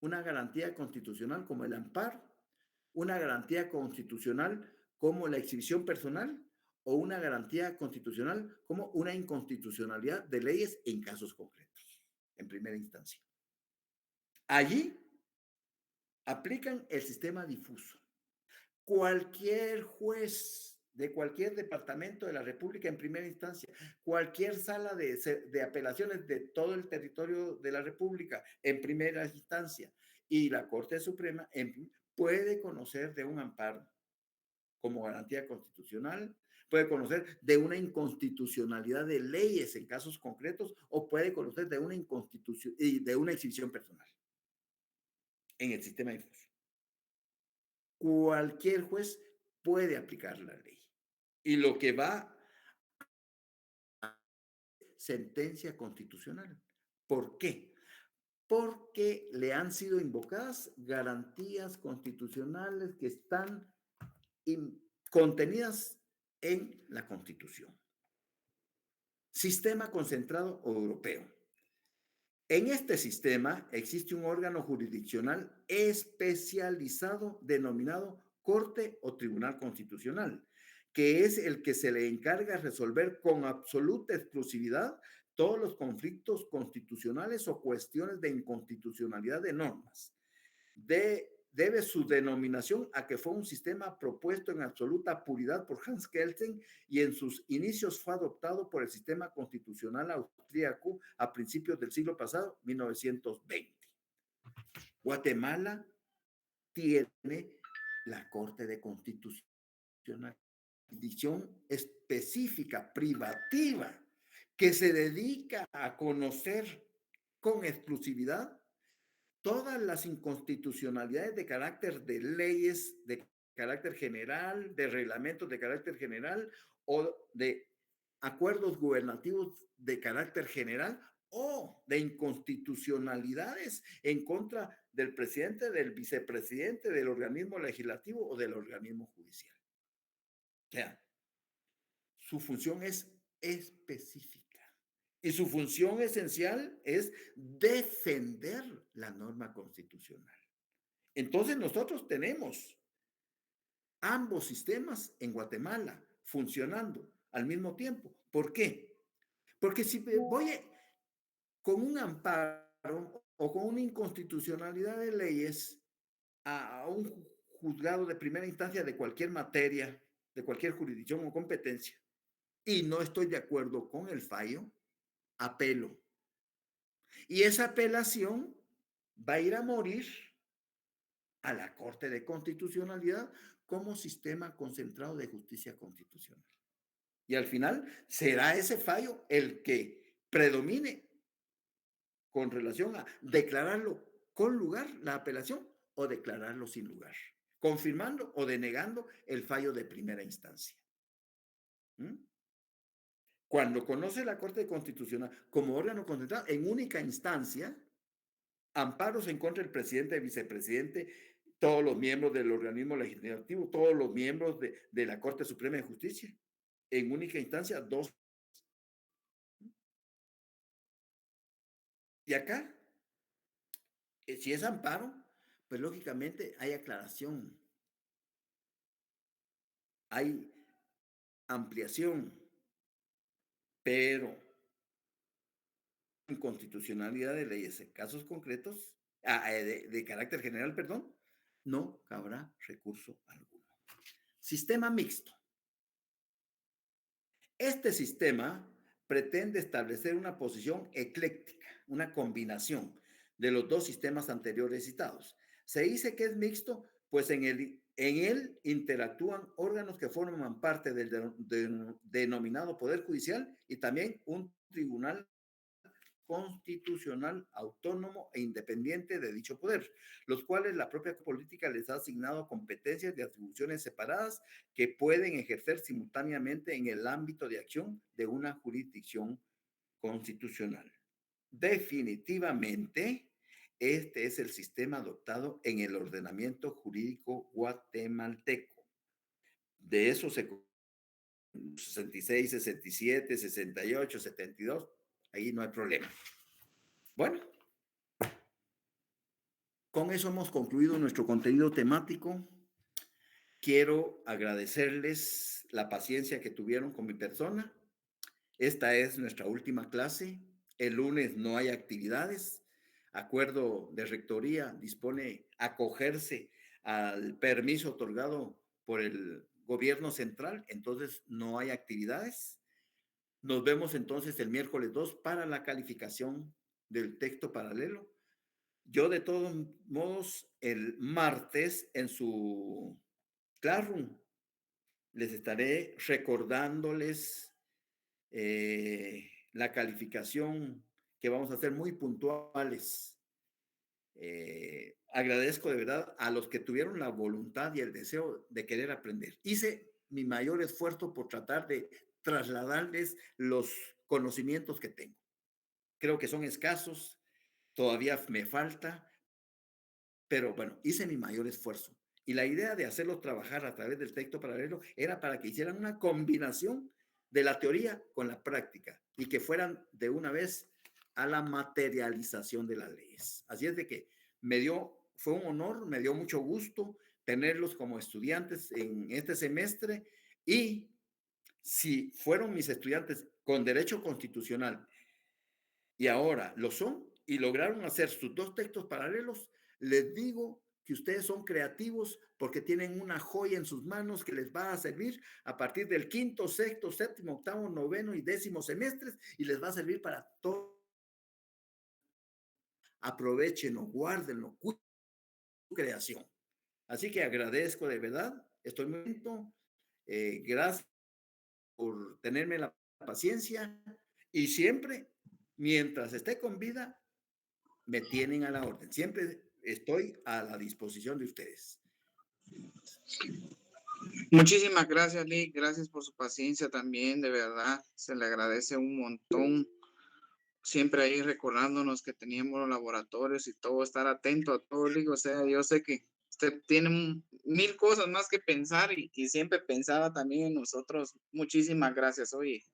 una garantía constitucional como el amparo, una garantía constitucional como la exhibición personal o una garantía constitucional como una inconstitucionalidad de leyes en casos concretos, en primera instancia. Allí aplican el sistema difuso. Cualquier juez de cualquier departamento de la República en primera instancia, cualquier sala de apelaciones de todo el territorio de la República en primera instancia y la Corte Suprema puede conocer de un amparo como garantía constitucional, puede conocer de una inconstitucionalidad de leyes en casos concretos o puede conocer de una de una exhibición personal en el sistema difuso. Cualquier juez puede aplicar la ley. Y lo que va a sentencia constitucional. ¿Por qué? Porque le han sido invocadas garantías constitucionales que están contenidas en la Constitución. Sistema concentrado o europeo. En este sistema existe un órgano jurisdiccional especializado denominado Corte o Tribunal Constitucional, que es el que se le encarga resolver con absoluta exclusividad todos los conflictos constitucionales o cuestiones de inconstitucionalidad de normas. Debe su denominación a que fue un sistema propuesto en absoluta puridad por Hans Kelsen y en sus inicios fue adoptado por el sistema constitucional austríaco a principios del siglo pasado, 1920. Guatemala tiene la Corte de Constitucionalidad, jurisdicción específica, privativa, que se dedica a conocer con exclusividad todas las inconstitucionalidades de carácter de leyes de carácter general, de reglamentos de carácter general o de acuerdos gubernativos de carácter general o de inconstitucionalidades en contra del presidente, del vicepresidente, del organismo legislativo o del organismo judicial. O sea, su función es específica y su función esencial es defender la norma constitucional. Entonces nosotros tenemos ambos sistemas en Guatemala funcionando al mismo tiempo. ¿Por qué? Porque si voy con un amparo o con una inconstitucionalidad de leyes a un juzgado de primera instancia de cualquier materia, de cualquier jurisdicción o competencia, y no estoy de acuerdo con el fallo, apelo. Y esa apelación va a ir a morir a la Corte de Constitucionalidad como sistema concentrado de justicia constitucional. Y al final será ese fallo el que predomine con relación a declararlo con lugar la apelación o declararlo sin lugar, confirmando o denegando el fallo de primera instancia. Cuando conoce la Corte Constitucional como órgano concentrado en única instancia, amparos en contra del presidente, vicepresidente, todos los miembros del organismo legislativo, todos los miembros de la Corte Suprema de Justicia, en única instancia, 2. Y acá, si es amparo, pues lógicamente hay aclaración, hay ampliación, pero inconstitucionalidad de leyes en casos concretos, de carácter general, perdón, no cabrá recurso alguno. Sistema mixto. Este sistema pretende establecer una posición ecléctica, una combinación de los dos sistemas anteriores citados. Se dice que es mixto, pues en él interactúan órganos que forman parte del denominado Poder Judicial y también un tribunal constitucional, autónomo e independiente de dicho poder, los cuales la propia política les ha asignado competencias y atribuciones separadas que pueden ejercer simultáneamente en el ámbito de acción de una jurisdicción constitucional. Definitivamente, este es el sistema adoptado en el ordenamiento jurídico guatemalteco. De eso se 66, 67, 68, 72, ahí no hay problema. Bueno, con eso hemos concluido nuestro contenido temático. Quiero agradecerles la paciencia que tuvieron con mi persona. Esta es nuestra última clase. El lunes no hay actividades. Acuerdo de rectoría dispone acogerse al permiso otorgado por el gobierno central, entonces no hay actividades. Nos vemos entonces el miércoles 2 para la calificación del texto paralelo. Yo de todos modos el martes en su Classroom les estaré recordándoles la calificación que vamos a hacer muy puntuales. Agradezco de verdad a los que tuvieron la voluntad y el deseo de querer aprender. Hice mi mayor esfuerzo por tratar de trasladarles los conocimientos que tengo. Creo que son escasos, todavía me falta, pero bueno, hice mi mayor esfuerzo. Y la idea de hacerlos trabajar a través del texto paralelo era para que hicieran una combinación de la teoría con la práctica y que fueran de una vez a la materialización de las leyes. Así es de que fue un honor, me dio mucho gusto tenerlos como estudiantes en este semestre y si fueron mis estudiantes con derecho constitucional y ahora lo son y lograron hacer sus 2 textos paralelos, les digo que ustedes son creativos porque tienen una joya en sus manos que les va a servir a partir del 5º, 6º, 7º, 8º, 9º y 10º semestres y les va a servir para todo. Aprovechenlo, guárdenlo, su creación. Así que agradezco de verdad, estoy muy contento, gracias por tenerme la paciencia y siempre, mientras esté con vida, me tienen a la orden. Siempre estoy a la disposición de ustedes. Muchísimas gracias, Lick. Gracias por su paciencia también, de verdad. Se le agradece un montón. Siempre ahí recordándonos que teníamos los laboratorios y todo, estar atento a todo, Lick. O sea, yo sé que usted tiene mil cosas más que pensar y siempre pensaba también en nosotros. Muchísimas gracias. Oye,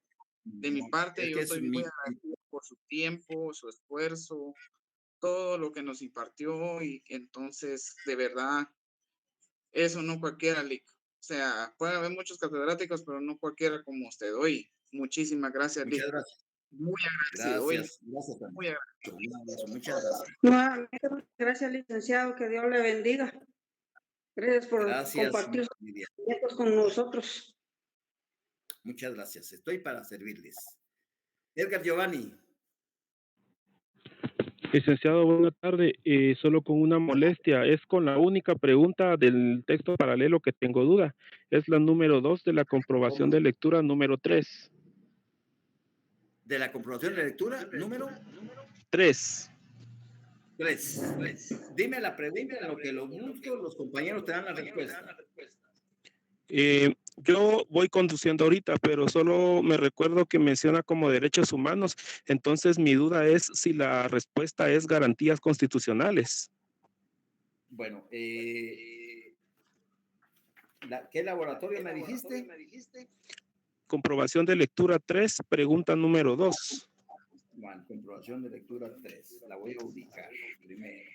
de mi parte, Es yo que estoy es muy agradecido por su tiempo, su esfuerzo, todo lo que nos impartió y entonces, de verdad, eso no cualquiera, Lick. O sea, puede haber muchos catedráticos, pero no cualquiera como usted. Oye, muchísimas gracias, muchas Lick. gracias. Muy agradecido. Oye, Gracias también. muy agradecido. Un abrazo, muchas gracias. Nuevamente, muchas gracias, licenciado, que Dios le bendiga. Gracias por Gracias, compartir sus Lidia. conocimientos con nosotros. Muchas gracias. Estoy para servirles. Edgar Giovanni. Licenciado, buena tarde. Solo con una molestia, es con la única pregunta del texto paralelo que tengo duda. Es la número 2 de la comprobación de lectura número 3. De la comprobación de lectura, número 3. 3. Dime la pregunta, en lo que lo busco, los compañeros te dan la respuesta. Yo voy conduciendo ahorita, pero solo me recuerdo que menciona como derechos humanos. Entonces mi duda es si la respuesta es garantías constitucionales. Bueno, ¿qué laboratorio me dijiste? Comprobación de lectura 3, pregunta número 2. Bueno, comprobación de lectura 3. La voy a ubicar primero.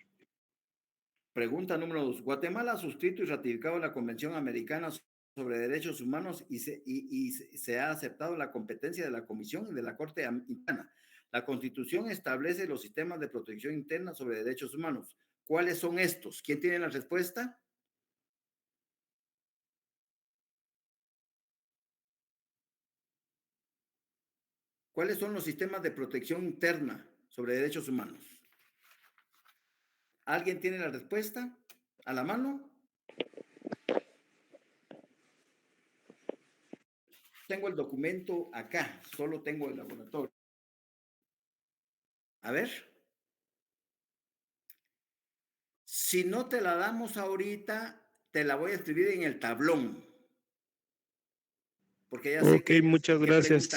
Pregunta número 2. Guatemala ha suscrito y ratificado la Convención Americana sobre Derechos Humanos y se ha aceptado la competencia de la Comisión y de la Corte Interna. La Constitución establece los sistemas de protección interna sobre derechos humanos. ¿Cuáles son estos? ¿Quién tiene la respuesta? ¿Cuáles son los sistemas de protección interna sobre derechos humanos? ¿Alguien tiene la respuesta a la mano? Tengo el documento acá, solo tengo el laboratorio. A ver. Si no te la damos ahorita, te la voy a escribir en el tablón. Porque ya sé que Muchas gracias.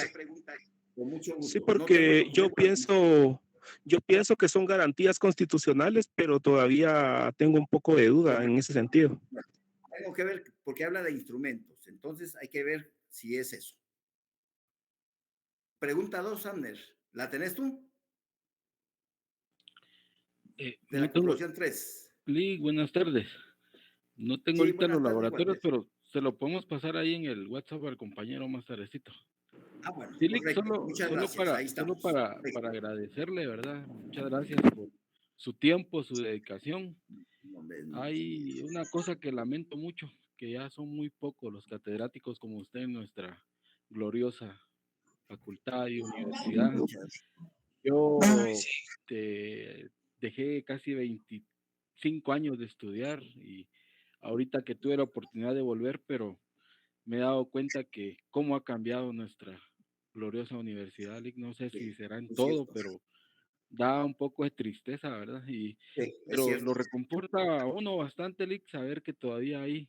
Con mucho gusto. Sí, porque yo pienso que son garantías constitucionales, pero todavía tengo un poco de duda en ese sentido. Tengo que ver, porque habla de instrumentos, entonces hay que ver si es eso. Pregunta 2, Sander, ¿la tenés tú? De no la tengo, conclusión 3. buenas tardes. No tengo Sí, ahorita los buenas tardes, laboratorios, Walter. pero se lo podemos pasar ahí en el WhatsApp al compañero más tardecito. Ah, bueno, Sí, Lick, correcto. Muchas gracias. Ahí solo estamos. para agradecerle, ¿verdad? Muchas gracias por su tiempo, su dedicación. Hay una cosa que lamento mucho, que ya son muy pocos los catedráticos como usted en nuestra gloriosa facultad y universidad. Yo dejé casi 25 años de estudiar y ahorita que tuve la oportunidad de volver, pero me he dado cuenta que cómo ha cambiado nuestra gloriosa universidad, Lick. No sé si será en todo, pero da un poco de tristeza, ¿verdad? Pero lo reconforta a uno bastante, Lick, saber que todavía hay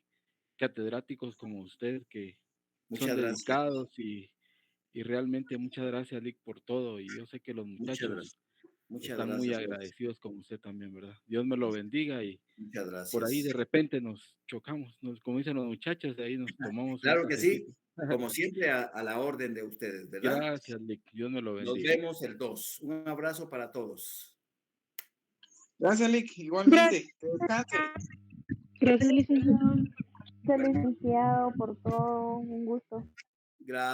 catedráticos como usted que son dedicados y realmente muchas gracias, Lick, por todo. Y yo sé que los muchachos están muy agradecidos con usted también, ¿verdad? Dios me lo bendiga y por ahí de repente nos chocamos, como dicen los muchachos, de ahí nos tomamos. Claro que sí, como siempre a la orden de ustedes, ¿verdad? Gracias, Lick, Dios me lo bendiga. Nos vemos el 2. Un abrazo para todos. Gracias, Lick, igualmente. Gracias, licenciado. Gracias, licenciado, por todo. Un gusto. Gracias.